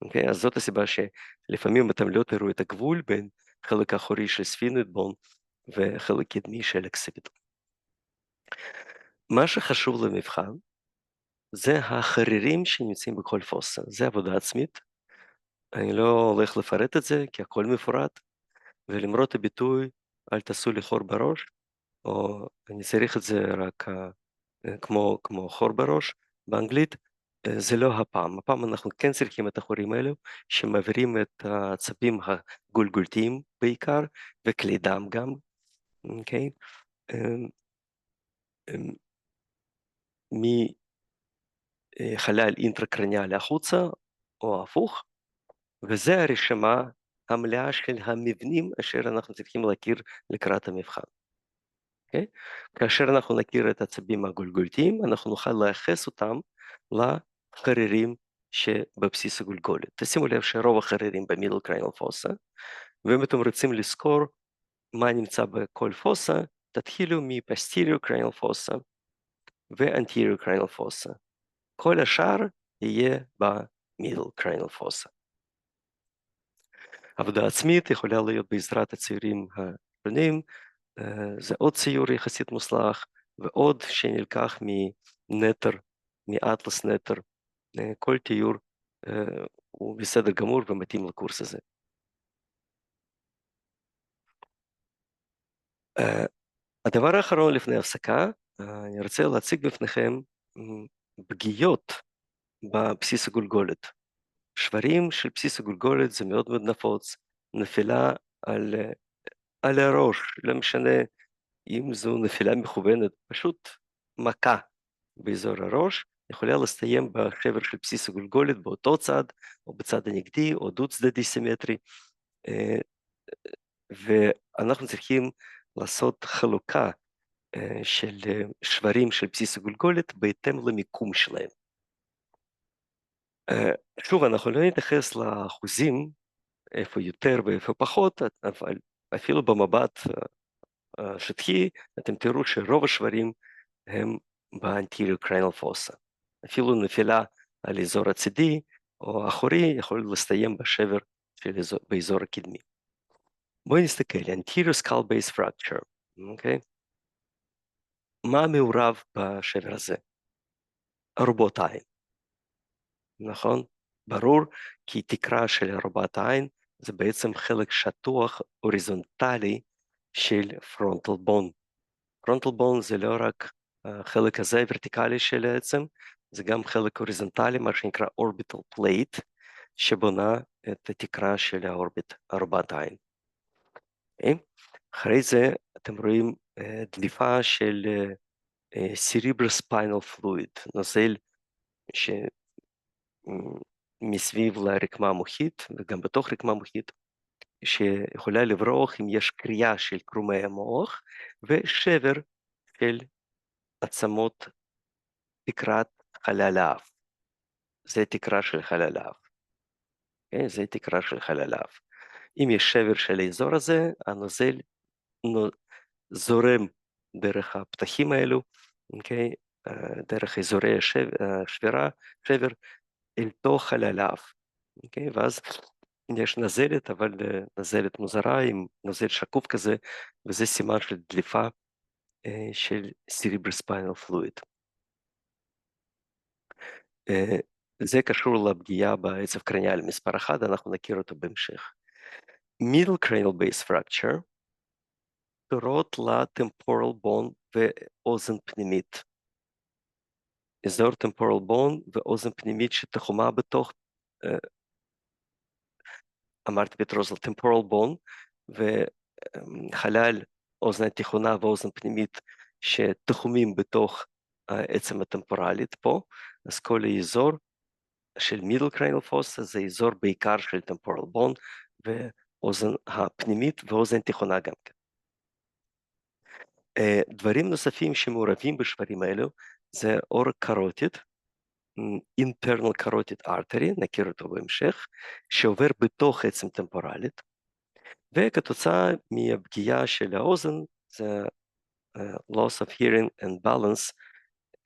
אוקיי? אז זאת הסיבה שלפעמים אתם לא תראו את הגבול בין חלק האחורי של ספינואיד בון וחלק קדמי של אקסיפיטל. מה שחשוב למבחן זה החרירים שנמצאים בכל פוסה, זה עבודה עצמית. אני לא הולך לפרט את זה כי הכל מפורט, ולמרות הביטוי אל תעשו לי חור בראש, או אני צריך את זה רק כמו חור בראש באנגלית, זה לא הפעם. הפעם אנחנו כן צריכים את החורים האלו שמעבירים את העצבים הגולגולתיים בעיקר, וכלי דם גם, אוקיי? מחלל אינטרקרניאלי החוצה, או הפוך, וזה הרשימה המלאה של המבנים אשר אנחנו צריכים להכיר לקראת המבחן. Okay? כאשר אנחנו נכיר את העצבים הגולגולתיים, אנחנו נוכל לייחס אותם לחרירים שבבסיס הגולגולת. תשימו לב שרוב החרירים במידל קריינל פוסה, ואם אתם רוצים לזכור מה נמצא בכל פוסה, תתחילו מפסטיריור קריינל פוסה ואנטיריור קריינל פוסה. כל השאר יהיה במידל קריינל פוסה. עבודה עצמית יכולה להיות בעזרת הציורים השונים, זה עוד ציור יחסית מוצלח, ועוד שנלקח מנטר, מאטלס נטר. כל תיאור הוא בסדר גמור ומתאים לקורס הזה. הדבר האחרון לפני הפסקה, אני רוצה להציג בפניכם פגיעות בבסיס הגולגולת. שברים של בסיס הגולגולת זה מאוד מאוד נפוץ, נפילה על הראש, לא משנה אם זו נפילה מכוונת, פשוט מכה באזור הראש, יכולה להסתיים בשבר של בסיס הגולגולת באותו צד, או בצד הנגדי, או דו צדדי סימטרי, ואנחנו צריכים לעשות חלוקה של שברים של בסיס הגולגולת בהתאם למיקום שלהם. שוב, אנחנו לא נתייחס לאחוזים, איפה יותר ואיפה פחות, אבל אפילו במבט שטחי, אתם תראו שרוב השברים הם באנטיריור קריינל פוסה. אפילו נפילה על אזור הצידי או אחורי יכול להסתיים בשבר באזור הקדמי. בואו נסתכל, anterior skull base fracture, אוקיי? מה מעורב בשבר הזה? ארובות עין, נכון? ברור כי תקרה של ארובת העין זה בעצם חלק שטוח הוריזונטלי של פרונטל בון. פרונטל בון זה לא רק החלק הזה הוורטיקלי של העצם, זה גם חלק הוריזונטלי, מה שנקרא orbital plate, שבונה את התקרה של האורביט, ארובת העין. אחרי זה אתם רואים דליפה של cerebrospinal fluid, נוזל שמסביב לרקמה המוחית וגם בתוך רקמה מוחית, שיכולה לברוח אם יש קריאה של קרומי המוח ושבר של עצמות תקרת חלל האף. זה תקרה של חלל האף. זה תקרה של חלל האף. אם יש שבר של האזור הזה, הנוזל זורם דרך הפתחים האלו, דרך אזורי השבירה, שבר, אל תוך חלל האף. ואז יש נזלת, אבל נזלת מוזרה עם נוזל שקוף כזה, וזה סימן של דליפה של cerebrospinal fluid. זה קשור לפגיעה בעצב קרניאלי מספר 1, אנחנו נכיר אותו בהמשך. middle cranial base fracture קשורות לטמפורל בון ואוזן פנימית. אזור טמפורל בון ואוזן פנימית שתחומה בתוך, אמרתי בטרוזל, טמפורל בון וחלל אוזן התיכונה ואוזן פנימית שתחומים בתוך העצם הטמפורלית פה, אז כל האזור של מידל קריינל פוסה זה אזור בעיקר של טמפורל בון ואוזן הפנימית ואוזן תיכונה גם כן. דברים נוספים שמעורבים בשברים האלו זה אור קרוטיד, internal carotid artery, נכיר אותו בהמשך, שעובר בתוך עצם טמפורלית, וכתוצאה מהפגיעה של האוזן זה loss of hearing and balance,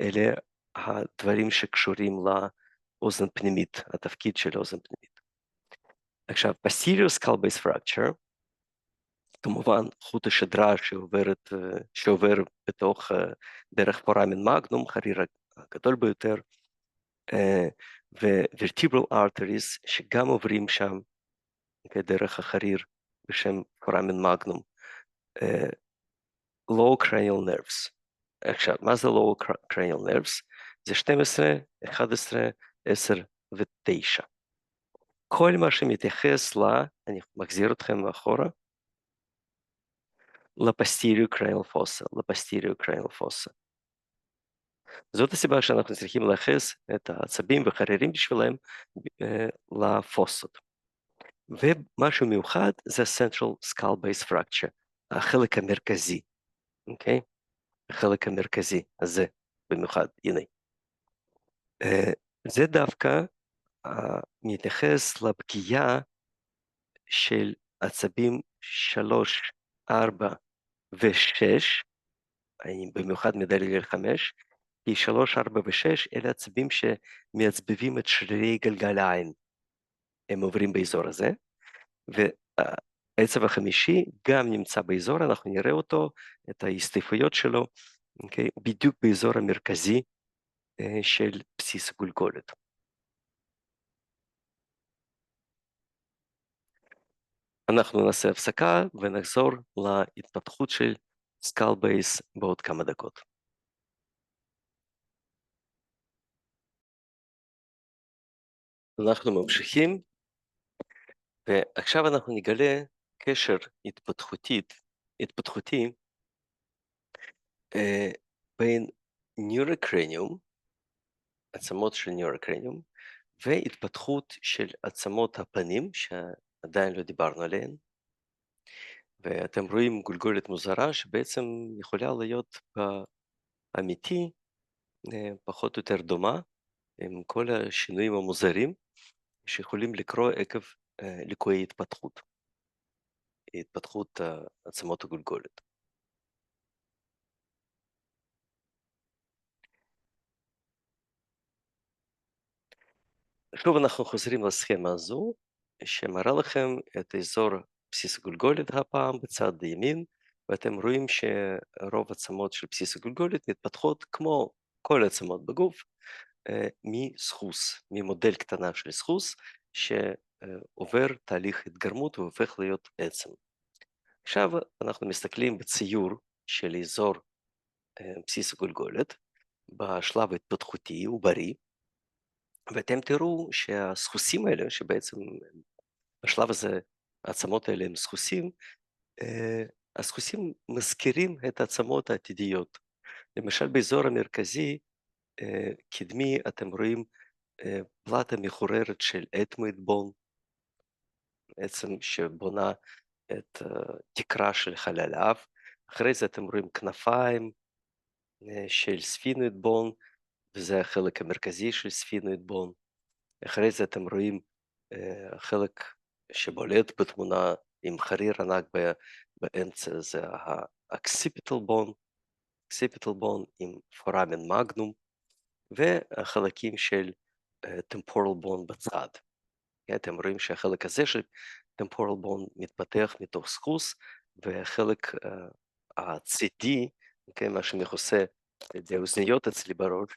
אלה הדברים שקשורים לאוזן פנימית, התפקיד של אוזן פנימית. עכשיו, posterior skull base fracture, כמובן חוט השדרה שעובר בתוך דרך פורמין מגנום, חריר הגדול ביותר, ו-vertebral arteries שגם עוברים שם דרך החריר בשם פורמין מגנום, low cranial nerves. עכשיו, מה זה low cranial nerves? זה 12, 11, 10 ו-9. כל מה שמתייחס אני מחזיר אתכם מאחורה, לפסטיריור קריינל פוסה, לפסטיריור קריינל פוסה. זאת הסיבה שאנחנו צריכים לייחס את העצבים וחרירים בשבילם לפוסות. ומשהו מיוחד זה Central Skull Base Fracture, החלק המרכזי, אוקיי? החלק המרכזי הזה במיוחד, הנה. זה דווקא מתייחס לפגיעה של עצבים 3, 4 ו-6, אני במיוחד מדלג על 5, כי 3, 4 ו-6 אלה עצבים שמעצבבים את שרירי גלגל העין. הם עוברים באזור הזה, והעצב החמישי גם נמצא באזור, אנחנו נראה אותו, את ההסתעפויות שלו, okay, בדיוק באזור המרכזי של בסיס הגולגולת. אנחנו נעשה הפסקה ונחזור להתפתחות של סקל בייס בעוד כמה דקות. אנחנו ממשיכים, ועכשיו אנחנו נגלה קשר התפתחותי בין ניורוקרניום, עצמות של ניורוקרניום, והתפתחות של עצמות הפנים, שעדיין לא דיברנו עליהן, ואתם רואים גולגולת מוזרה שבעצם יכולה להיות באמיתי פחות או יותר דומה, עם כל השינויים המוזרים שיכולים לקרות עקב ליקויי התפתחות עצמות הגולגולת. שוב אנחנו חוזרים לסכמה הזו, שמראה לכם את אזור בסיס הגולגולת הפעם בצד ימין, ואתם רואים שרוב עצמות של בסיס הגולגולת מתפתחות כמו כל עצמות בגוף, מסחוס, ממודל קטנה של סחוס, שעובר תהליך התגרמות והופך להיות עצם. עכשיו אנחנו מסתכלים בציור של אזור בסיס הגולגולת, בשלב התפתחותי ובריא, ואתם תראו שהסחוסים האלה, שבעצם בשלב הזה העצמות האלה הם סחוסים, הסחוסים מזכירים את העצמות העתידיות. למשל באזור המרכזי, קדמי, אתם רואים פלטה מחוררת של אתמואיד בון, בעצם שבונה את תקרה של חלל האף. אחרי זה אתם רואים כנפיים של ספינואיד בון, וזה החלק המרכזי של ספינואיד בון. אחרי זה אתם רואים חלק שבולט בתמונה עם חריר ענק באמצע, זה האקסיפיטל בון עם פוראמן מגנום, והחלקים של טמפורל בון בצד. אתם רואים שהחלק הזה של טמפורל בון מתפתח מתוך סחוס, והחלק הצידי, מה שמכוסה על ידי האוזניות אצלי בראש,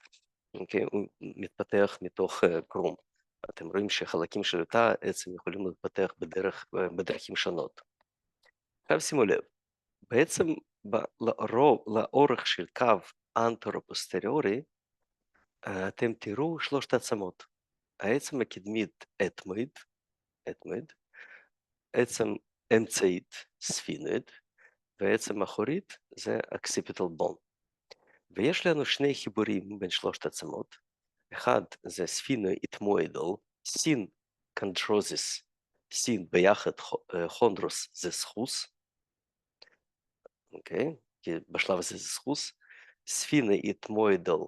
הוא מתפתח מתוך קרום. אתם רואים שחלקים של אותה עצם יכולים להתפתח בדרכים שונות. עכשיו שימו לב, בעצם לאורך של קו אנטרו-פוסטריורי, אתם תראו שלושת עצמות. העצם הקדמית אתמואיד, עצם אמצעית ספינואיד, והעצם האחורית זה אקסיפיטל בון. ויש לנו שני חיבורים בין שלושת עצמות, אחד זה ספינו-אתמואידל, סין קונדרוזיס, סין ביחד חונדרוס זה סחוס, אוקיי? כי בשלב הזה זה סחוס, ספינו-אתמואידל,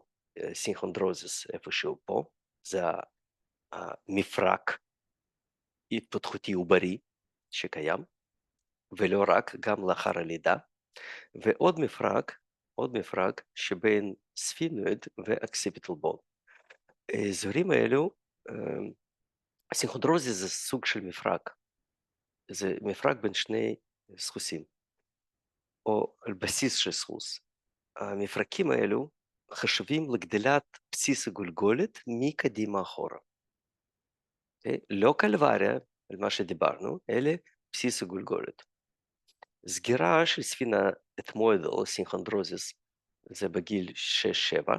סין חונדרוזיס איפשהו פה, זה המפרק התפתחותי עוברי שקיים, ולא רק, גם לאחר הלידה, ועוד מפרק שבין ספינואיד ואקסיפיטל בון. האזורים האלו, סינכונדרוזיס זה סוג של מפרק, זה מפרק בין שני סחוסים, או על בסיס של סחוס. המפרקים האלו חשובים לגדילת בסיס הגולגולת מקדימה אחורה. לא קלבריה, על מה שדיברנו, אלא בסיס הגולגולת. סגירה של ספינה אתמואידל או סינכונדרוזיס זה בגיל 6-7,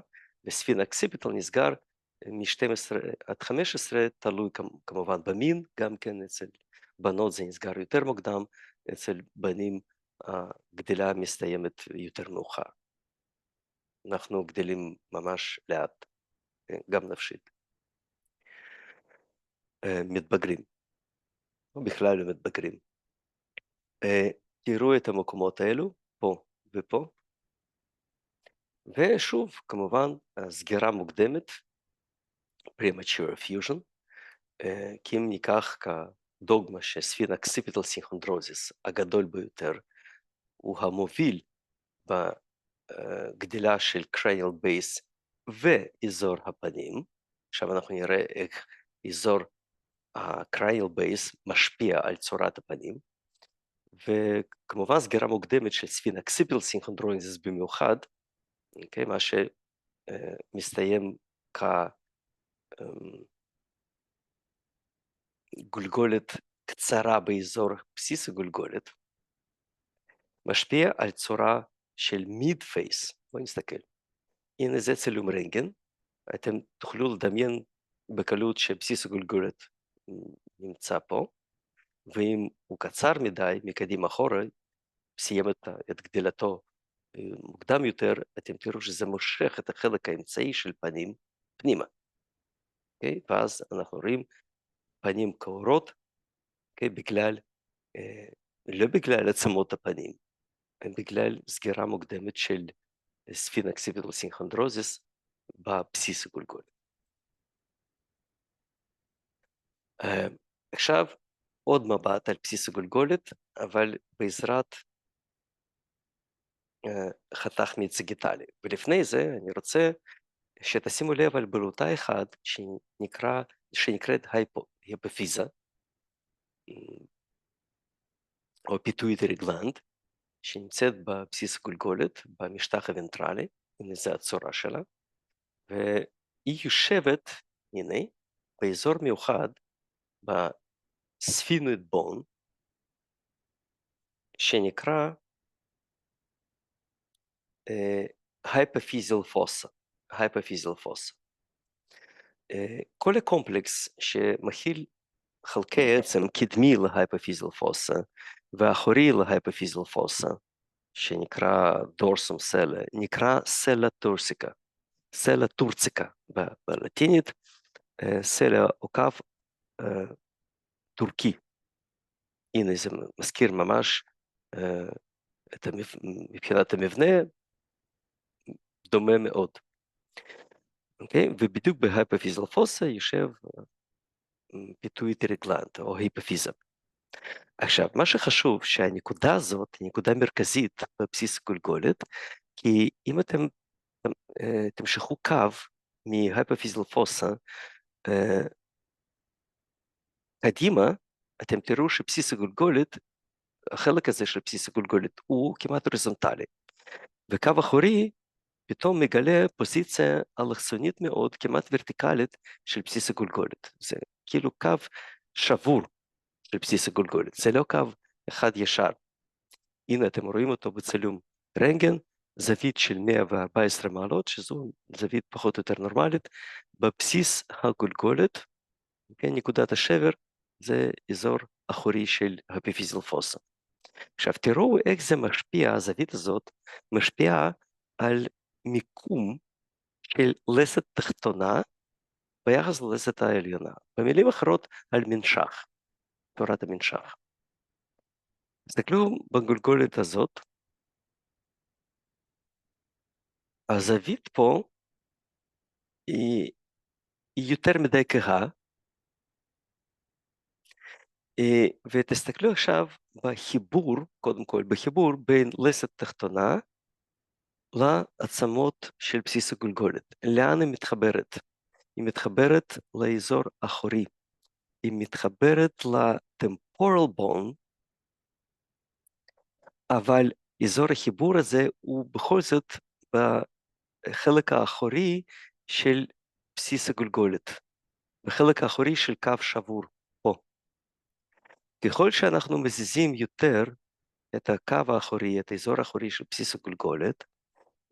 וספינה אקסיפיטל נסגר מ-12 עד 15, תלוי כמובן במין, גם כן אצל בנות זה נסגר יותר מוקדם, אצל בנים הגדילה מסתיימת יותר מאוחר. אנחנו גדלים ממש לאט, גם נפשית. מתבגרים. או בכלל למתבגרים. תראו את המקומות האלו, פה ופה, ושוב, כמובן, סגירה מוקדמת, premature fusion, כי אם ניקח כדוגמה שספין אקסיפיטל סינכונדרוזיס הגדול ביותר, הוא המוביל בגדילה של cranial base ואזור הפנים. עכשיו אנחנו נראה איך אזור ה-cranial base משפיע על צורת הפנים, וכמובן סגירה מוקדמת של ספין אקסיפיטל סינכונדרוזיס במיוחד, okay, מה שמסתיים כגולגולת קצרה באזור בסיס הגולגולת, משפיע על צורה של מיד פייס. בואו נסתכל. הנה זה צילום רנטגן, אתם תוכלו לדמיין בקלות שבסיס הגולגולת נמצא פה, ואם הוא קצר מדי, מקדימה אחורה, סיים את גדילתו מוקדם יותר, אתם תראו שזה מושך את החלק האמצעי של פנים פנימה. Okay? ואז אנחנו רואים פנים קעורות, okay? לא בגלל עצמות הפנים, אלא בגלל סגירה מוקדמת של ספין אקסיפיטל סינכונדרוזיס בבסיס הגולגולת. עכשיו עוד מבט על בסיס הגולגולת, אבל בעזרת חתך מיץ דיגיטלי. ולפני זה אני רוצה שתשימו לב על בלוטה אחד שנקראת היפופיזה, או פיטואיטרי גלנד, שנמצאת בבסיס הגולגולת, במשטח הוונטרלי, הנה זה הצורה שלה, והיא יושבת, הנה, באזור מיוחד, בספינויד בון, שנקרא hypophyseal fossa, hypophyseal fossa. כל הקומפלקס שמכיל חלקי עצם קדמי להייפופיזיאל פוסה ואחורי להייפופיזיאל פוסה, שנקרא דורסום סלה, נקרא סלה טורסיקה, סלה טורציקה בלטינית, סלה או קו טורקי. הנה זה מזכיר ממש מבחינת המבנה, דומה מאוד. Okay? ובדיוק בהייפופיזיאל פוסה יושב פיטואיטרי גלנד או היפופיזה. עכשיו, מה שחשוב שהנקודה הזאת היא נקודה מרכזית בבסיס הגולגולת, כי אם אתם תמשכו קו מהייפופיזיאל פוסה קדימה, אתם תראו שבסיס הגולגולת, החלק הזה של בסיס הגולגולת הוא כמעט הוריזונטלי, וקו אחורי פתאום מגלה פוזיציה אלכסונית מאוד, כמעט ורטיקלית של בסיס הגולגולת. זה כאילו קו שבור של בסיס הגולגולת, זה לא קו אחד ישר. הנה אתם רואים אותו בצילום רנטגן, זווית של 114 מעלות, שזו זווית פחות או יותר נורמלית, בבסיס הגולגולת, נקודת השבר, זה אזור אחורי של האפיפיזיאל פוסה. עכשיו תראו איך זה משפיע, הזווית הזאת משפיעה על מיקום של לסת תחתונה ביחס ללסת העליונה. במילים אחרות, על מנשך, תורת המנשך. תסתכלו בגולגולת הזאת, הזווית פה היא יותר מדי כהה, ותסתכלו עכשיו בחיבור, קודם כל בחיבור בין לסת תחתונה לעצמות של בסיס הגולגולת. לאן היא מתחברת? היא מתחברת לאזור אחורי, היא מתחברת לטמפורל בון, אבל אזור החיבור הזה הוא בכל זאת בחלק האחורי של בסיס הגולגולת, בחלק האחורי של קו שבור פה. ככל שאנחנו מזיזים יותר את הקו האחורי, את האזור האחורי של בסיס הגולגולת,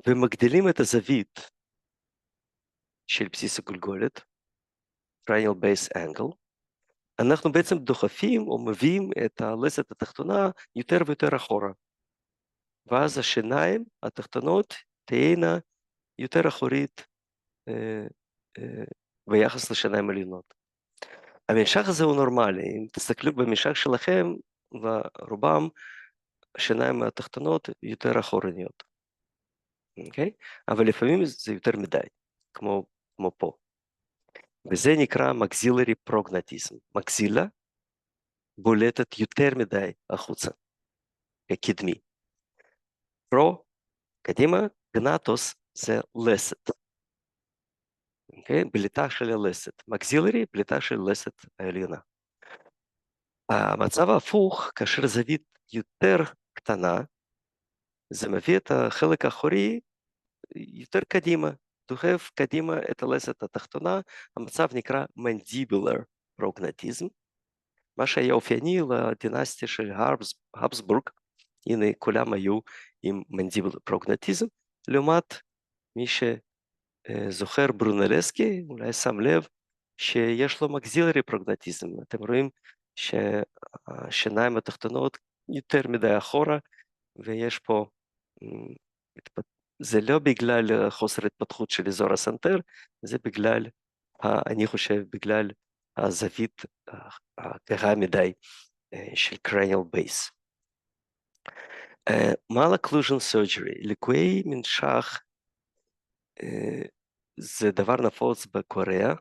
ומגדילים את הזווית של בסיס הגולגולת, cranial base angle, אנחנו בעצם דוחפים או מביאים את הלסת התחתונה יותר ויותר אחורה. ואז השיניים התחתונות תהיינה יותר אחורית ביחס לשיניים העליונות. הממשך הזה הוא נורמלי, אם תסתכלו בממשך שלכם, לרובם השיניים התחתונות יותר אחורניות, אוקיי? אבל לפעמים זה יותר מדי, כמו פה. וזה נקרא מקזילרי פרוגנטיזם. מקזילה בולטת יותר מדי החוצה, קדמי. פרו, קדימה, גנטוס זה לסת, אוקיי? בליטה של הלסת. מקזילרי, בליטה של לסת העליונה. המצב ההפוך, כאשר זווית יותר קטנה, זה מביא את החלק האחורי יותר קדימה, דוחף קדימה את הלסת התחתונה, המצב נקרא מנדיבולר פרוגנטיזם, מה שהיה אופייני לדינסטיה של habsburg, הנה כולם היו עם מנדיבולר פרוגנטיזם, לעומת מי שזוכר ברונלסקי, אולי שם לב שיש לו מקזילרי פרוגנטיזם, אתם רואים שהשיניים התחתונות יותר מדי אחורה, ויש פה, זה לא בגלל חוסר התפתחות של אזור הסנטר, זה בגלל, אני חושב, בגלל הזווית הגבוהה מדי של cranial base. Malocclusion surgery, ליקויי ממשך, זה דבר נפוץ בקוריאה,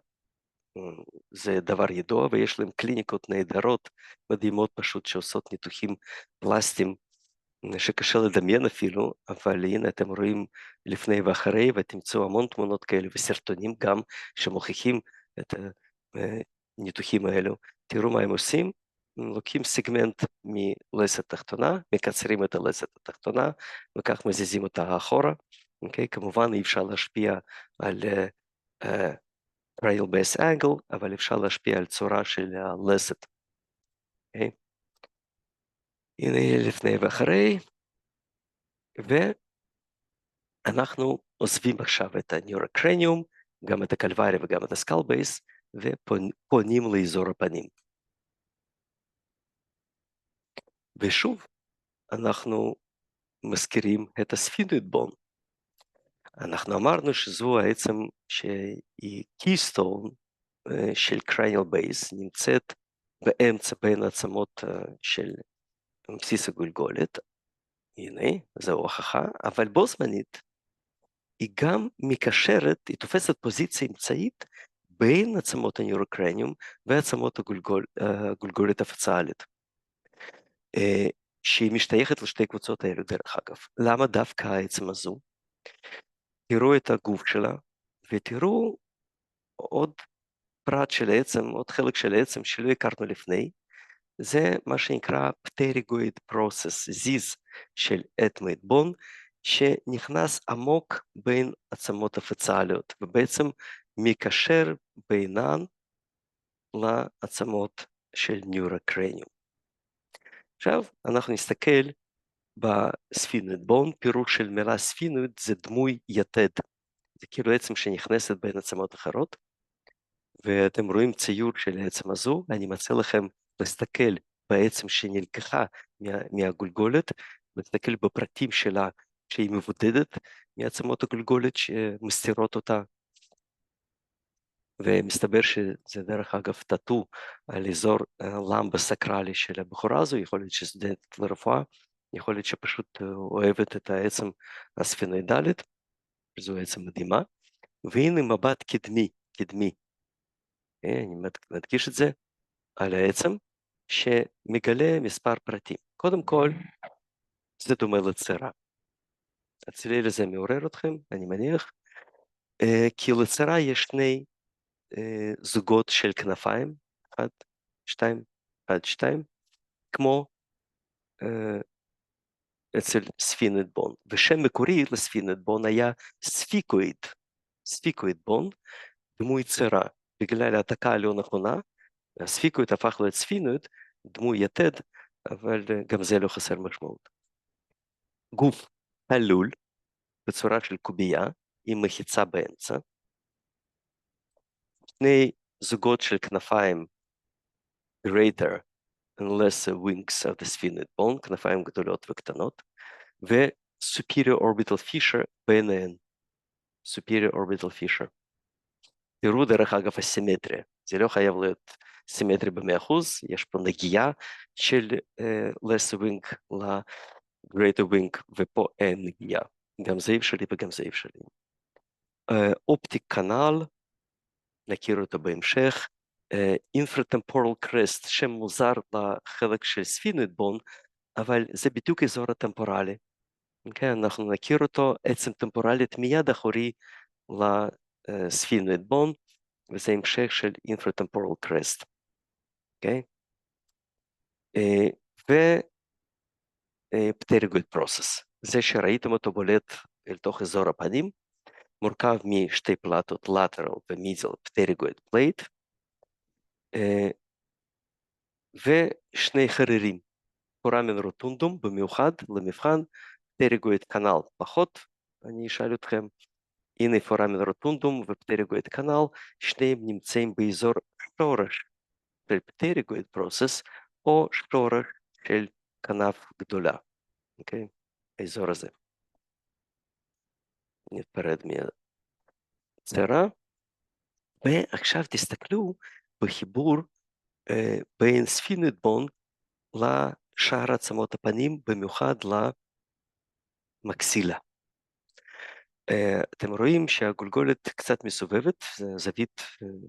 זה דבר ידוע ויש להם קליניקות נהדרות, מדהימות פשוט שעושות ניתוחים פלסטיים שקשה לדמיין אפילו, אבל הנה אתם רואים לפני ואחרי ותמצאו המון תמונות כאלה וסרטונים גם שמוכיחים את הניתוחים האלו. תראו מה הם עושים, לוקחים סגמנט מלסת תחתונה, מקצרים את הלסת התחתונה וכך מזיזים אותה אחורה, אוקיי? כמובן אי אפשר להשפיע על cranial base angle, אבל אפשר להשפיע על צורה של הלסת. אוקיי? הנה לפני ואחרי, ואנחנו עוזבים עכשיו את הניורוקרניום, גם את הקלבריה וגם את הסקל בייס, ופונים לאזור הפנים. ושוב, אנחנו מזכירים את הספינואיד בון. אנחנו אמרנו שזו העצם שהיא קיסטון של קרניאל בייס, נמצאת באמצע בין העצמות של בסיס הגולגולת, הנה, זו הוכחה, אבל בו זמנית היא גם מקשרת, היא תופסת פוזיציה אמצעית בין עצמות הניורוקרניום ועצמות הגולגולת הפצאלית, שהיא משתייכת לשתי קבוצות האלו דרך אגב. למה דווקא העצם הזו? תראו את הגוף שלה ותראו עוד פרט של העצם, עוד חלק של העצם שלא הכרנו לפני, זה מה שנקרא פטריגויד פרוסס, זיז של אתמואיד בון, שנכנס עמוק בין עצמות הפצאליות, ובעצם מקשר בינן לעצמות של ניורוקרניום. עכשיו אנחנו נסתכל בספינואיד בון, פירוש של מילה ספינואיד זה דמוי יתד, זה כאילו עצם שנכנסת בין עצמות אחרות, ואתם רואים ציור של העצם הזו, אני מציע לכם להסתכל בעצם שנלקחה מהגולגולת, להסתכל בפרטים שלה שהיא מבודדת מעצמות הגולגולת שמסתירות אותה, ומסתבר שזה דרך אגב טאטו על אזור למבה סקרלי של הבחורה הזו, יכול להיות שסטודנטית לרפואה, יכול להיות שפשוט אוהבת את העצם הספינואידלית, זו עצם מדהימה, והנה מבט קדמי, אני מדגיש את זה, על העצם, שמגלה מספר פרטים. קודם כל, זה דומה לצרה. הצליל הזה מעורר אתכם, אני מניח, כי לצרה יש שני זוגות של כנפיים, 1, 2, 1, 2, כמו אצל ספינואיד בון, ושם מקורי לספינואיד בון היה ספיקואיד בון, דמוי צרה, בגלל העתקה הלא נכונה, הספיקואיד הפך להיות ספינואיד, דמוי יתד, אבל גם זה לא חסר משמעות. גוף עלול בצורה של קובייה עם מחיצה באמצע, שני זוגות של כנפיים greater and lesser wings of the sphenoid bone, כנפיים גדולות וקטנות, ו-superior orbital fissure ביניהן, superior orbital fissure. תראו דרך אגב הסימטריה, זה לא חייב להיות סימטרי ב-100%, יש פה נגיעה של lesser wing ל-greater wing, ופה אין נגיעה, גם זה אפשרי וגם זה אפשרי. אופטיק כנ"ל, נכיר אותו בהמשך, infratemporal crest, שם מוזר לחלק של ספינואיד בון, אבל זה בדיוק אזור הטמפורלי. Okay, אנחנו נכיר אותו, עצם טמפורלית מיד אחורי לספינואיד בון, וזה המשך של infratemporal crest. Okay? ופטריגויד פרוסס, זה שראיתם אותו בולט אל תוך אזור הפנים, מורכב משתי פלטות lateral ומידיאל פטריגויד פלייט, ושני חרירים, פורמין רוטונדום במיוחד למבחן, פטריגויד כנ"ל פחות, אני אשאל אתכם, הנה פורמין רוטונדום ופטריגויד כנ"ל, שניהם נמצאים באזור שורש של פטריגויד פרוסס, או שורש של כנף גדולה, אוקיי? האזור הזה. נפרד מהצרה, ועכשיו תסתכלו בחיבור בין ספינואיד בון לשאר עצמות הפנים, במיוחד למקסילה. אתם רואים שהגולגולת קצת מסובבת, זווית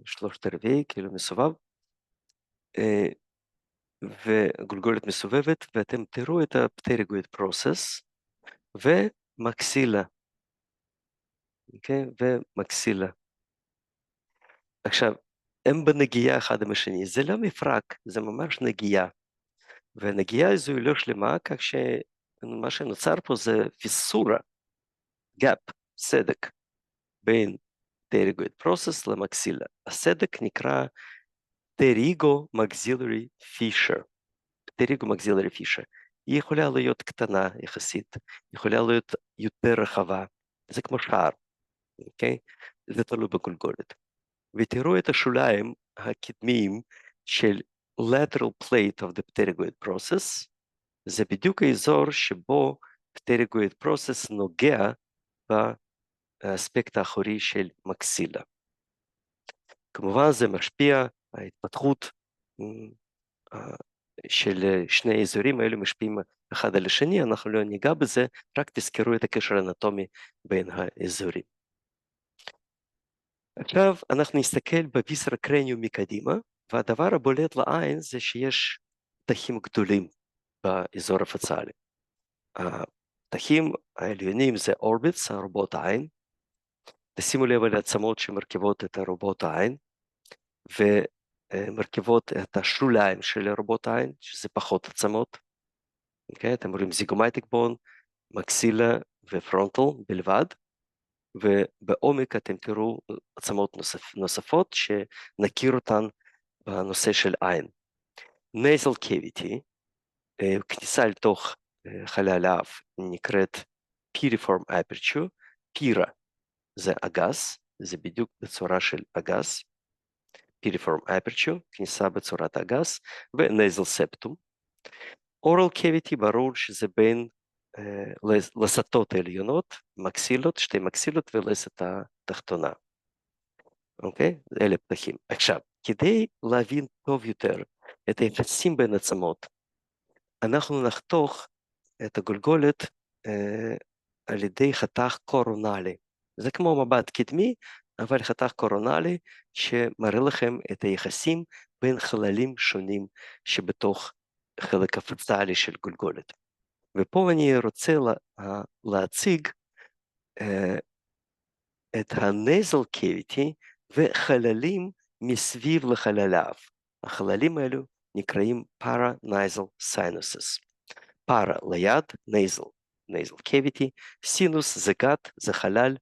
3/4, כאילו מסובב, וגולגולת מסובבת, ואתם תראו את הפטריגויד פרוסס, ומקסילה, אוקיי? ומקסילה. עכשיו, הם בנגיעה אחד עם השני, זה לא מפרק, זה ממש נגיעה, והנגיעה הזו היא לא שלמה, כך שמה שנוצר פה זה פיסורה, גאפ, סדק, בין פטריגויד פרוסס למקסילה. הסדק נקרא פטריגו מקסילרי פישר, פטריגו מקסילרי פישר. היא יכולה להיות קטנה יחסית, יכולה להיות יותר רחבה, זה כמו שער, אוקיי? זה תלוי בגולגולת. ותראו את השוליים הקדמיים של lateral plate of the pterygoid process, זה בדיוק האזור שבו pterygoid process נוגע באספקט האחורי של מקסילה. כמובן זה משפיע, ההתפתחות של שני האזורים האלו משפיעים אחד על השני, אנחנו לא ניגע בזה, רק תזכרו את הקשר האנטומי בין האזורים. עכשיו אנחנו נסתכל בוויסרה קרניום מקדימה, והדבר הבולט לעין זה שיש פתחים גדולים באזור הפצאלי. הפתחים העליונים זה אורביטס, ארובות העין. תשימו לב על העצמות שמרכיבות את ארובות העין, ומרכיבות את השוליים של ארובות העין, שזה פחות עצמות. Okay? אתם רואים זיגומטי בון, מקסילה ופרונטל בלבד, ובעומק אתם תראו עצמות נוספות שנכיר אותן בנושא של עין. nasal cavity, כניסה לתוך חלל האף, נקראת piriform aperture, פירה זה אגס, זה בדיוק בצורה של אגס, piriform aperture, כניסה בצורת אגס, ו-nasal septum. oral cavity ברור שזה בין לסתות העליונות, מקסילות, שתי מקסילות ולסת התחתונה. אוקיי? אלה פתחים. עכשיו, כדי להבין טוב יותר את היחסים בין עצמות, אנחנו נחתוך את הגולגולת על ידי חתך קורונלי. זה כמו מבט קדמי, אבל חתך קורונלי שמראה לכם את היחסים בין חללים שונים שבתוך חלק הפצאלי של גולגולת. ופה אני רוצה להציג את ה-nasal cavity וחללים מסביב לחלליו. החללים האלו נקראים paranasal sinuses. para ליד, nasal cavity, סינוס זה גת, זה חלל,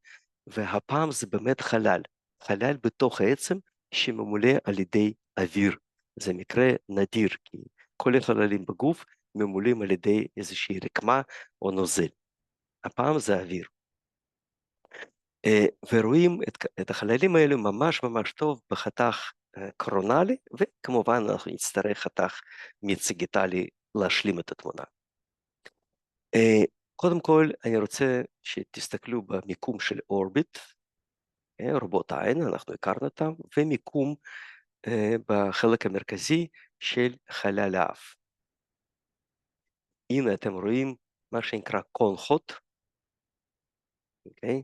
והפעם זה באמת חלל. חלל בתוך העצם שממולא על ידי אוויר. זה מקרה נדיר, כי כל החללים בגוף ממולאים על ידי איזושהי רקמה או נוזל. הפעם זה אוויר. ורואים את החללים האלו ממש ממש טוב בחתך קורונלי, וכמובן אנחנו נצטרך חתך מיציגיטלי להשלים את התמונה. קודם כל אני רוצה שתסתכלו במיקום של אורביט, רובוט העין, אנחנו הכרנו אותם, ומיקום בחלק המרכזי של חלל האף. הנה אתם רואים מה שנקרא קונכות, אוקיי?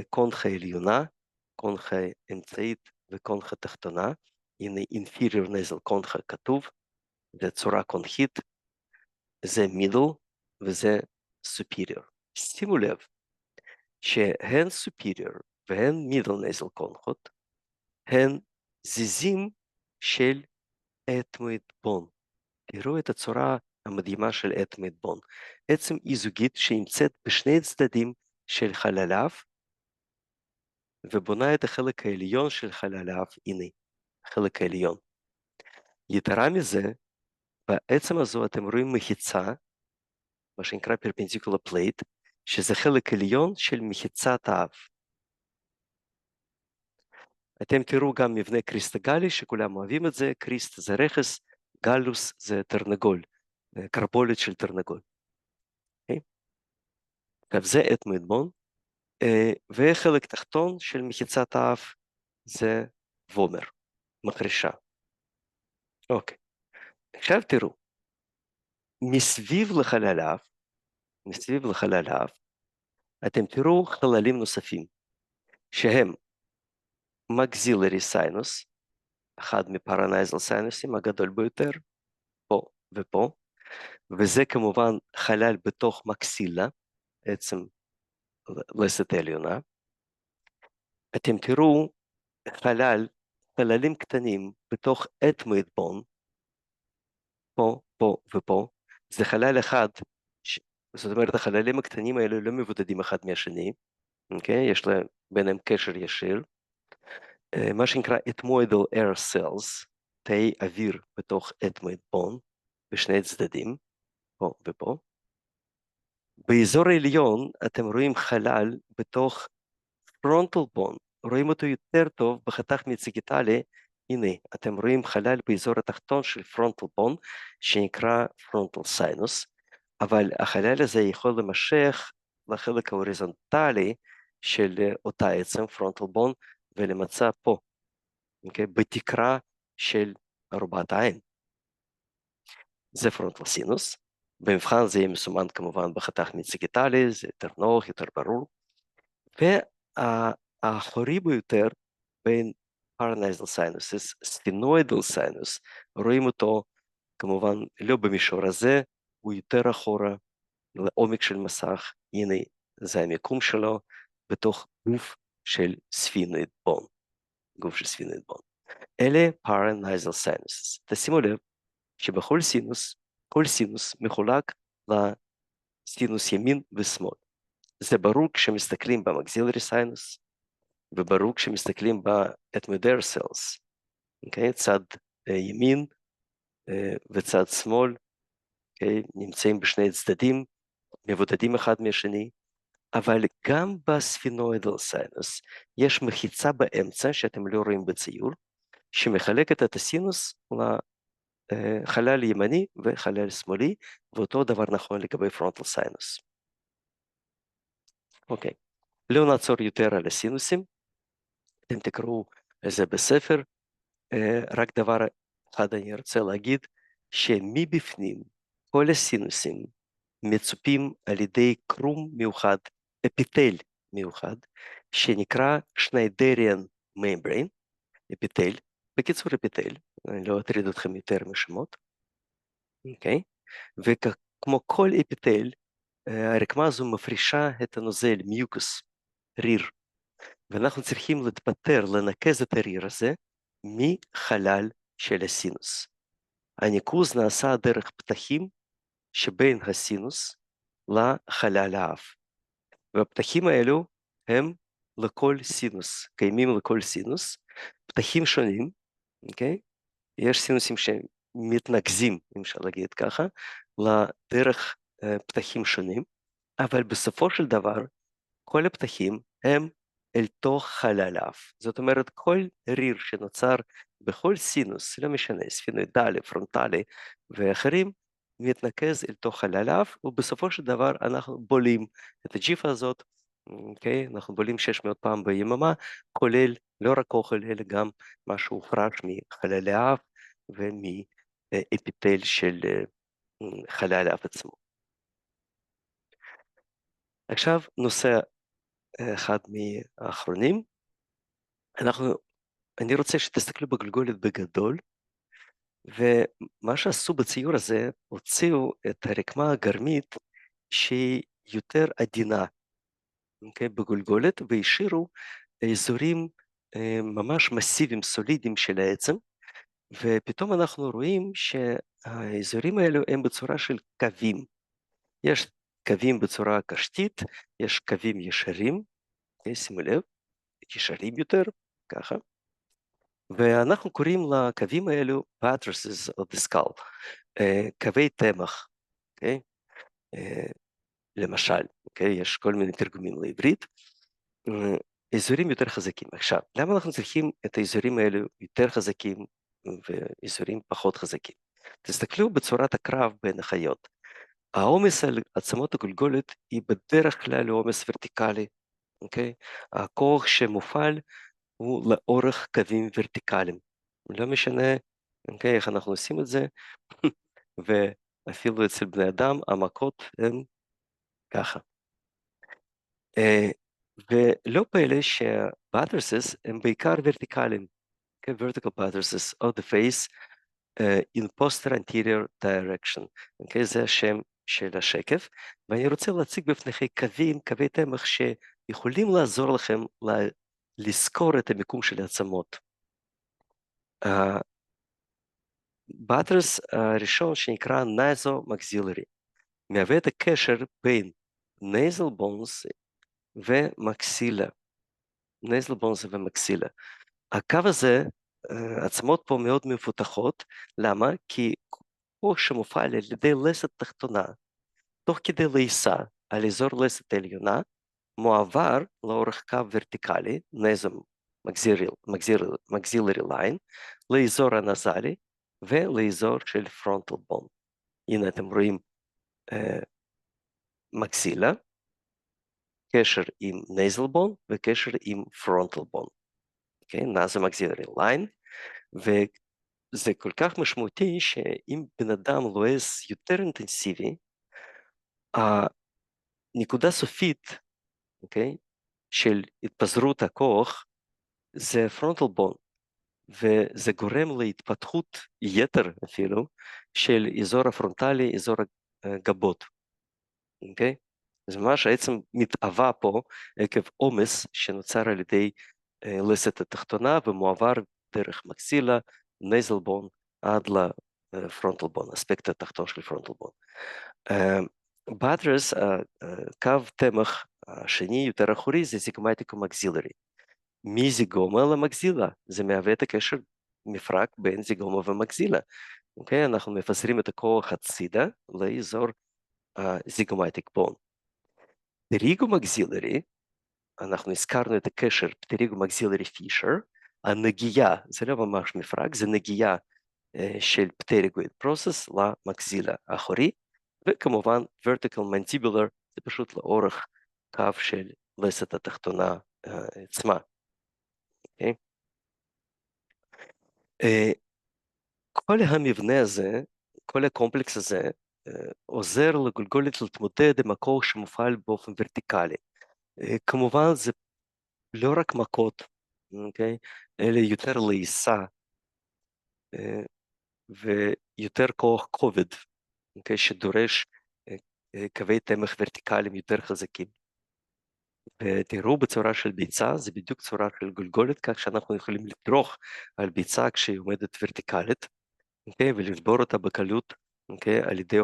קונכה עליונה, קונכה אמצעית וקונכה תחתונה. הנה inferior nasal קונכה כתוב, זה צורה קונכית, זה middle וזה superior. שימו לב שהן superior והן middle nasal קונכות הן זיזים של אתמואיד בון. תראו את הצורה המדהימה של אתמואיד בון. עצם אי זוגית שנמצאת בשני צדדים של חלל האף, ובונה את החלק העליון של חלל האף, הנה, החלק העליון. יתרה מזה, בעצם הזו אתם רואים מחיצה, מה שנקרא perpendicular plate, שזה חלק עליון של מחיצת האף. אתם תראו גם מבנה קריסטגלי, שכולם אוהבים את זה, קריסט זה רכס, גלוס זה תרנגול, קרבולת של תרנגול. Okay? עכשיו זה אתמואיד בון, וחלק תחתון של מחיצת האף זה וומר, מחרישה. אוקיי, עכשיו תראו, מסביב לחלל האף, אתם תראו חללים נוספים, שהם מקזילרי סיינוס, אחד מפרנייזל סיינוסים הגדול ביותר, פה ופה, וזה כמובן חלל בתוך מקסילה, עצם לסת העליונה. אתם תראו חללים קטנים בתוך אתמואיד בון, פה, פה ופה, זה חלל אחד, זאת אומרת החללים הקטנים האלה לא מבודדים אחד מהשני, אוקיי? יש להם ביניהם קשר ישיר, מה שנקרא ethmoidal air cells, תאי אוויר בתוך אתמואיד בון, בשני צדדים, פה ופה. באזור העליון אתם רואים חלל בתוך פרונטל בון, רואים אותו יותר טוב בחתך מציגיטלי, הנה אתם רואים חלל באזור התחתון של פרונטל בון, שנקרא פרונטל סיינוס, אבל החלל הזה יכול למשך לחלק ההוריזונטלי של אותה עצם, פרונטל בון, ולמצא פה, okay, בתקרה של ארובת העין. זה פרונטל סינוס, במבחן זה יהיה מסומן כמובן בחתך מציגיטלי, זה יותר נוח, יותר ברור, והאחורי ביותר בין paranasal sinuses, ספינואידל סינוס, רואים אותו כמובן לא במישור הזה, הוא יותר אחורה, לעומק של מסך, הנה זה המיקום שלו, בתוך גוף של ספינואיד בון, גוף של ספינואיד בון. אלה paranasal sinuses. תשימו לב שבכל סינוס, כל סינוס מחולק לסינוס ימין ושמאל. זה ברור כשמסתכלים במקזילרי סיינוס, וברור כשמסתכלים באתמודר סלס, okay? צד ימין וצד שמאל, okay? נמצאים בשני צדדים, מבודדים אחד מהשני, אבל גם בספינואידל סיינוס יש מחיצה באמצע שאתם לא רואים בציור, שמחלקת את הסינוס לחלל ימני וחלל שמאלי, ואותו דבר נכון לגבי פרונטל סיינוס. אוקיי, לא נעצור יותר על הסינוסים, אתם תקראו על זה בספר, רק דבר אחד אני רוצה להגיד, שמבפנים כל הסינוסים מצופים על ידי קרום מיוחד, אפיתל מיוחד, שנקרא שניידריאן ממברן, אפיתל, בקיצור אפיתל, אני לא אטריד אתכם יותר משמות, אוקיי? וכמו כל אפיתל, הרקמה הזו מפרישה את הנוזל, מיוקוס, ריר, ואנחנו צריכים להתפטר, לנקז את הריר הזה מחלל של הסינוס. הניקוז נעשה דרך פתחים שבין הסינוס לחלל האף. והפתחים האלו הם לכל סינוס, קיימים לכל סינוס, פתחים שונים, אוקיי? יש סינוסים שמתנקזים, אם אפשר להגיד ככה, לדרך פתחים שונים, אבל בסופו של דבר, כל הפתחים הם אל תוך חלל האף. זאת אומרת, כל ריר שנוצר בכל סינוס, לא משנה, ספינואידלי, פרונטלי ואחרים, מתנקז אל תוך חלל האף, ובסופו של דבר אנחנו בולעים את הג'יפה הזאת, אוקיי? אנחנו בולעים 600 פעם ביממה, כולל לא רק אוכל, אלא גם מה שהופרש מחללי האף ומאפיפל של חלל האף עצמו. עכשיו נושא אחד מהאחרונים, אני רוצה שתסתכלו בגולגולת בגדול, ומה שעשו בציור הזה, הוציאו את הרקמה הגרמית שהיא יותר עדינה, אוקיי, בגולגולת, והשאירו אזורים ממש מסיביים, סולידיים של העצם, ופתאום אנחנו רואים שהאזורים האלו הם בצורה של קווים. יש קווים בצורה קשתית, יש קווים ישרים, שימו לב, ישרים יותר, ככה, ואנחנו קוראים לקווים האלו buttresses of the skull, קווי תמך, okay? למשל, okay? יש כל מיני תרגומים לעברית, אזורים יותר חזקים. עכשיו, למה אנחנו צריכים את האזורים האלו יותר חזקים ואזורים פחות חזקים? תסתכלו בצורת הקרב בין החיות. העומס על עצמות הגולגולת היא בדרך כלל עומס ורטיקלי, אוקיי? הכוח שמופעל הוא לאורך קווים ורטיקליים. לא משנה, אוקיי, איך אנחנו עושים את זה, ואפילו אצל בני אדם המכות הן ככה. ולא פלא שה-buttresses הם בעיקר ורטיקליים, vertical buttresses of the face in posterior anterior direction, זה השם של השקף, ואני רוצה להציג בפניכם קווי תמך שיכולים לעזור לכם לזכור את המיקום של העצמות. הבאטרס הראשון שנקרא nasommaxillary, מהווה את הקשר בין nasal bones ומקסילה, nasal bones ומקסילה. הקו הזה, עצמות פה מאוד מפותחות, למה? כי כוח שמופעל על ידי לסת תחתונה, תוך כדי לעיסה על אזור לסת עליונה, מועבר לאורך קו ורטיקלי, nasommaxillary line, לאזור הנזלי ולאזור של frontal bone. הנה אתם רואים מקסילה, קשר עם nasal bone וקשר עם frontal bone. nasommaxillary line, וזה כל כך משמעותי שאם בן אדם לועס יותר אינטנסיבי, הנקודה סופית, של התפזרות הכוח זה frontal bone, וזה גורם להתפתחות יתר אפילו של אזור הפרונטלי, אזור הגבות. אוקיי? אז ממש העצם מתאווה פה עקב עומס שנוצר על ידי לסת התחתונה ומועבר דרך מקסילה, נסל בון, עד לפרונטל בון, אספקט התחתון של פרונטל בון. באטרס, קו תמך השני יותר אחורי זה זיגומטיקום מקזילרי. מזיגומה למקזילה, זה מהווה את הקשר מפרק בין זיגומה ומקזילה. אוקיי? אנחנו מפזרים את הכוח הצידה לאזור זיגומטיק בון. פטריגו מקזילרי, אנחנו הזכרנו את הקשר פטריגו מקזילרי פישר, הנגיעה, זה לא ממש מפרק, זה נגיעה של פטריגויד פרוסס למקזילה האחורי, וכמובן vertical mandibular, זה פשוט לאורך קו של לסת התחתונה עצמה. Okay? כל המבנה הזה, כל הקומפלקס הזה, עוזר לגולגולת להתמודד עם הכוח שמופעל באופן ורטיקלי. כמובן זה לא רק מכות, okay? אלא יותר לעיסה ויותר כוח כובד, okay? שדורש קווי תמך ורטיקליים יותר חזקים. ותראו בצורה של ביצה, זה בדיוק צורה של גולגולת, כך שאנחנו יכולים לדרוך על ביצה כשהיא עומדת ורטיקלית, ולשבור אותה בקלות על ידי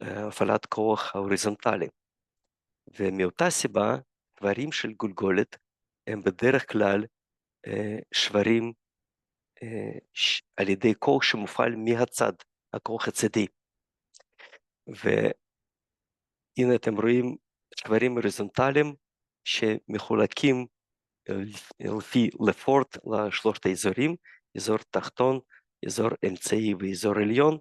הפעלת כוח ההוריזונטלי. ומאותה סיבה, שברים של גולגולת הם בדרך כלל שברים על ידי כוח שמופעל מהצד, הכוח הצדי. והנה אתם רואים שברים הוריזונטליים שמחולקים לפי לפורט לשלושת האזורים, אזור תחתון, אזור אמצעי ואזור עליון,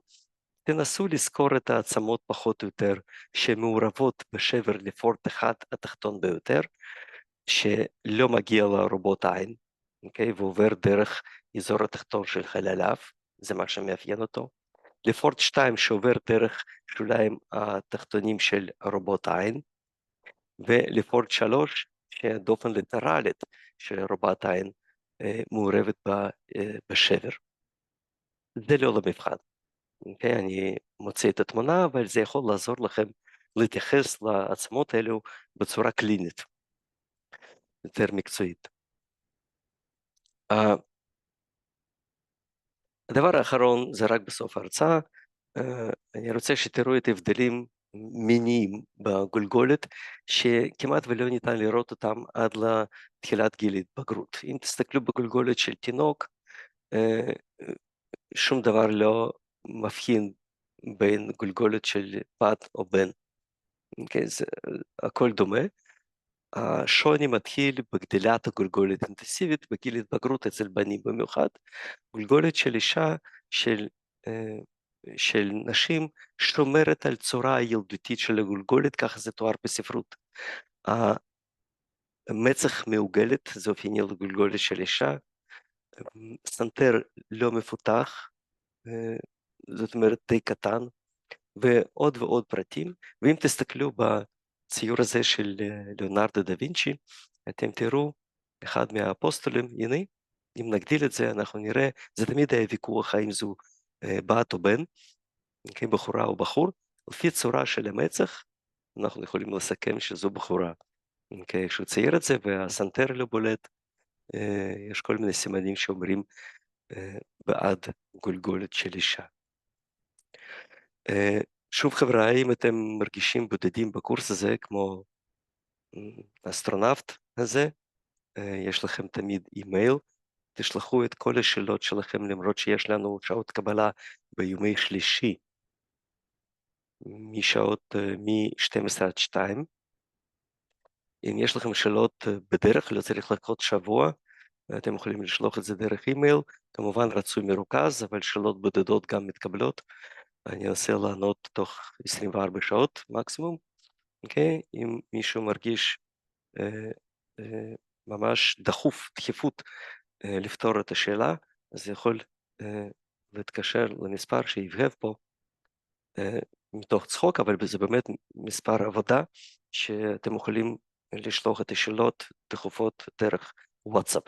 תנסו לזכור את העצמות פחות או יותר שמעורבות בשבר לפורט אחד התחתון ביותר, שלא מגיע לרובוט העין, אוקיי? ועובר דרך אזור התחתון של חלל האף, זה מה שמאפיין אותו. לפורט 2 שעובר דרך שוליים התחתונים של רובוט העין, ולפורט 3 שדופן ליטרלית של רובוט העין מעורבת בשבר. זה לא למבחן, אוקיי? אני מוצא את התמונה, אבל זה יכול לעזור לכם להתייחס לעצמות האלו בצורה קלינית, יותר מקצועית. הדבר האחרון זה רק בסוף ההרצאה, אני רוצה שתראו את ההבדלים מיניים בגולגולת, שכמעט ולא ניתן לראות אותם עד לתחילת גיל התבגרות. אם תסתכלו בגולגולת של תינוק, שום דבר לא מבחין בין גולגולת של בת או בן, okay, הכל דומה. השוני מתחיל בגדילת הגולגולת אינטנסיבית בגיל התבגרות אצל בנים במיוחד. גולגולת של אישה, של נשים, שומרת על צורה הילדותית של הגולגולת, ככה זה תואר בספרות. המצח מעוגלת, זה אופייני לגולגולת של אישה, סנטר לא מפותח, זאת אומרת די קטן, ועוד ועוד פרטים. ואם תסתכלו בציור הזה של ליאונרדו דה וינצ'י, אתם תראו אחד מהאפוסטולים, הנה, אם נגדיל את זה אנחנו נראה, זה תמיד היה ויכוח האם זו בת או בן, בחורה או בחור, לפי צורה של המצח, אנחנו יכולים לסכם שזו בחורה. כשהוא צייר את זה והסנטר לא בולט, יש כל מיני סימנים שאומרים בעד גולגולת של אישה. שוב חבר'ה, אם אתם מרגישים בודדים בקורס הזה, כמו האסטרונאוט הזה, יש לכם תמיד אימייל, תשלחו את כל השאלות שלכם, למרות שיש לנו שעות קבלה ביומי שלישי, משעות מ-12 עד 2. אם יש לכם שאלות בדרך, לא צריך לחכות שבוע, אתם יכולים לשלוח את זה דרך אימייל, כמובן רצוי מרוכז, אבל שאלות בודדות גם מתקבלות. אני אנסה לענות תוך 24 שעות מקסימום, אוקיי? אם מישהו מרגיש ממש דחיפות לפתור את השאלה, אז יכול להתקשר למספר שיבהב פה מתוך צחוק, אבל זה באמת מספר עבודה שאתם יכולים לשלוח את השאלות דחופות דרך וואטסאפ.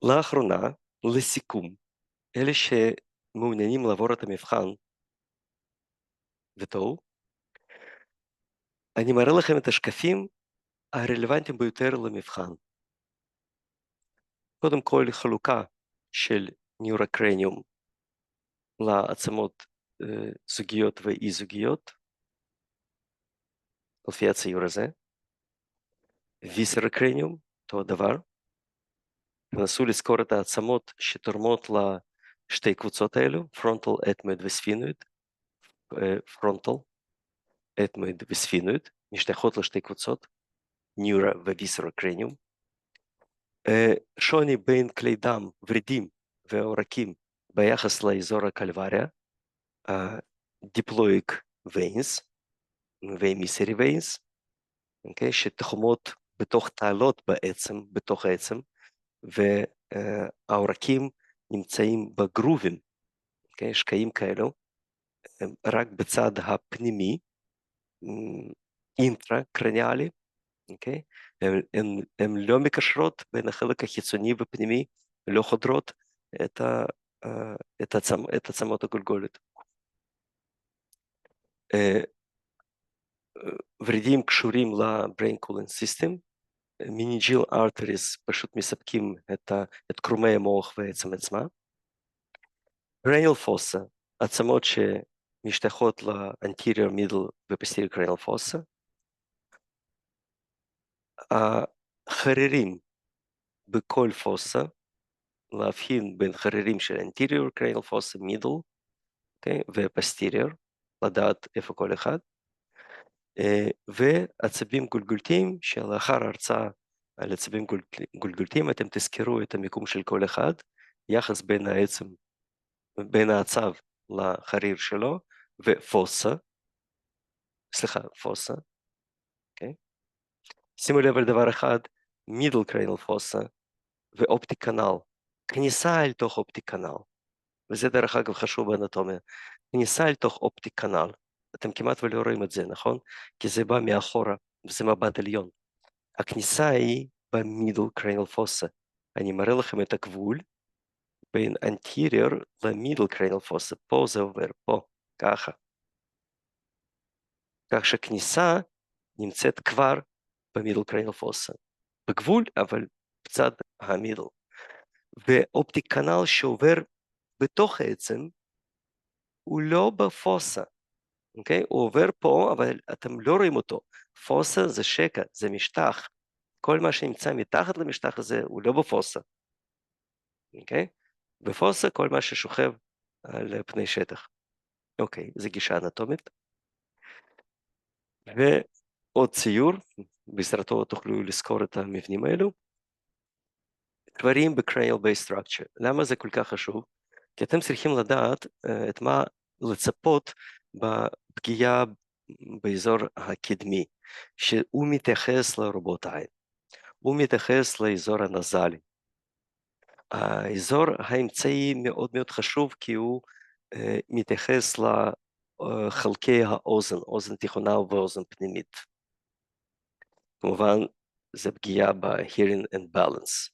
לאחרונה, לסיכום, אלה שמעוניינים לעבור את המבחן ותוהו, אני מראה לכם את השקפים הרלוונטיים ביותר למבחן. קודם כל, חלוקה של ניורוקרניום לעצמות זוגיות ואי זוגיות, לפי הציור הזה. ויסרוקרניום, אותו הדבר. תנסו לזכור את העצמות שתורמות לשתי קבוצות האלו, פרונטל, אתמואיד וספינואיד. פרונטל, אתמואיד וספינואיד, משתייכות לשתי קבוצות, ניורה וויסרוקרניום. שוני בין כלי דם, ורידים ועורקים ביחס לאזור הקלבריה, דיפלויק ויינס ואמיסרי ויינס, שתחומות בתוך תעלות בעצם, בתוך העצם, והעורקים נמצאים בגרובים, שקעים כאלו, רק בצד הפנימי, אינטרה-קרניאלי, הן לא מקשרות בין החלק החיצוני ופנימי, לא חודרות את עצמות הגולגולת. ורידים קשורים ל-brain cooling system, מניג'יל arteries פשוט מספקים את קרומי המוח והעצם עצמה. cranial fossa, עצמות שמשתייכות ל-anterior middle ו-posterior cranial fossa. החרירים בכל פוסה, להבחין בין חרירים של anterior cranial fossa, middle, ו-posterior, לדעת איפה כל אחד. ועצבים גולגולתיים, שלאחר הרצאה על עצבים גולגולתיים, אתם תזכרו את המיקום של כל אחד, יחס בין העצם בין העצב לחריר שלו, ופוסה, סליחה, פוסה, אוקיי? שימו לב על דבר אחד, מידל קרנל פוסה ואופטיק קנל, כניסה אל תוך אופטיק קנל, וזה דרך אגב חשוב באנטומיה, כניסה אל תוך אופטיק קנל, אתם כמעט ולא רואים את זה, נכון? כי זה בא מאחורה, וזה מבט עליון. הכניסה היא במידל קרנל פוסה. אני מראה לכם את הגבול בין anterior למידל קרנל פוסה, פה זה עובר, פה, ככה. כך שכניסה נמצאת כבר במידל קרנל פוסה. בגבול, אבל בצד המידל. ואופטיק קנל שעובר בתוך העצם, הוא לא בפוסה, אוקיי? הוא עובר פה, אבל אתם לא רואים אותו. פוסה זה שקע, זה משטח. כל מה שנמצא מתחת למשטח הזה הוא לא בפוסה, אוקיי? בפוסה כל מה ששוכב על פני שטח. אוקיי, זו גישה אנטומית. ועוד ציור, בעזרתו תוכלו לזכור את המבנים האלו. קברים ב-cranial base structure. למה זה כל כך חשוב? כי אתם צריכים לדעת את מה לצפות בפגיעה באזור הקדמי, שהוא מתייחס לרובוט העין. הוא מתייחס לאזור הנזלי. האזור האמצעי מאוד מאוד חשוב כי הוא מתייחס לחלקי האוזן, אוזן תיכונה ואוזן פנימית. כמובן, זה פגיעה ב-hearing and balance.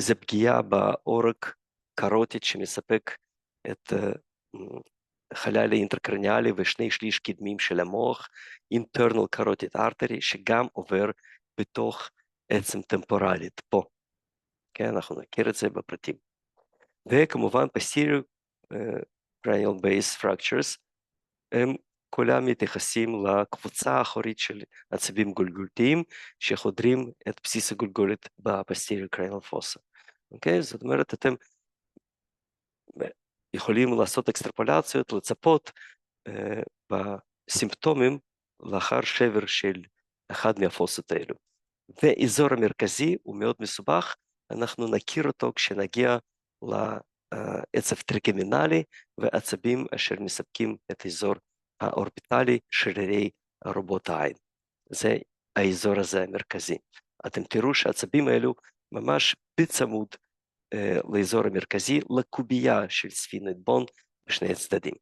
זה פגיעה בעורק קרוטיד שמספק את החלל האינטרקרניאלי ושני שליש קדמים של המוח, internal carotid artery, שגם עובר בתוך עצם טמפורלית, פה. כן, אנחנו נכיר את זה בפרטים. וכמובן, posterior cranial base fractures, הם כולם מתייחסים לקבוצה האחורית של עצבים גולגולתיים, שחודרים את בסיס הגולגולת ב-posterior cranial fossa. אוקיי? זאת אומרת, אתם יכולים לעשות אקסטרפולציות, לצפות בסימפטומים לאחר שבר של אחד מהפוסות האלו. ואזור המרכזי הוא מאוד מסובך, אנחנו נכיר אותו כשנגיע לעצב טריגמינלי ועצבים אשר מספקים את האזור האורביטלי, שרירי רובוט העין. זה האזור הזה המרכזי. אתם תראו שהעצבים האלו ממש בצמוד לאזור המרכזי, לקובייה של ספינת בון בשני הצדדים.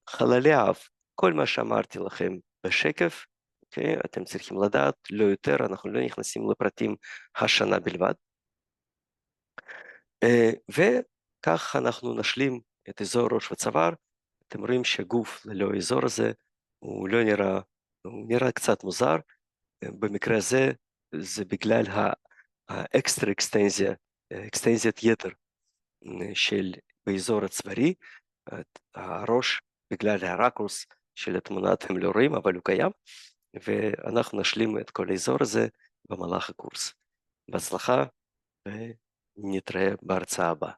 חללי האף, כל מה שאמרתי לכם בשקף, okay, אתם צריכים לדעת, לא יותר, אנחנו לא נכנסים לפרטים השנה בלבד. וכך אנחנו נשלים את אזור ראש וצוואר. אתם רואים שהגוף ללא האזור הזה, הוא לא נראה, הוא נראה קצת מוזר. במקרה הזה, זה בגלל האקסטרה אקסטנזיה, אקסטנזיית יתר של באזור הצווארי, הראש בגלל הרקוס של התמונה אתם לא רואים, אבל הוא קיים, ואנחנו נשלים את כל האזור הזה במהלך הקורס. בהצלחה ונתראה בהרצאה הבאה.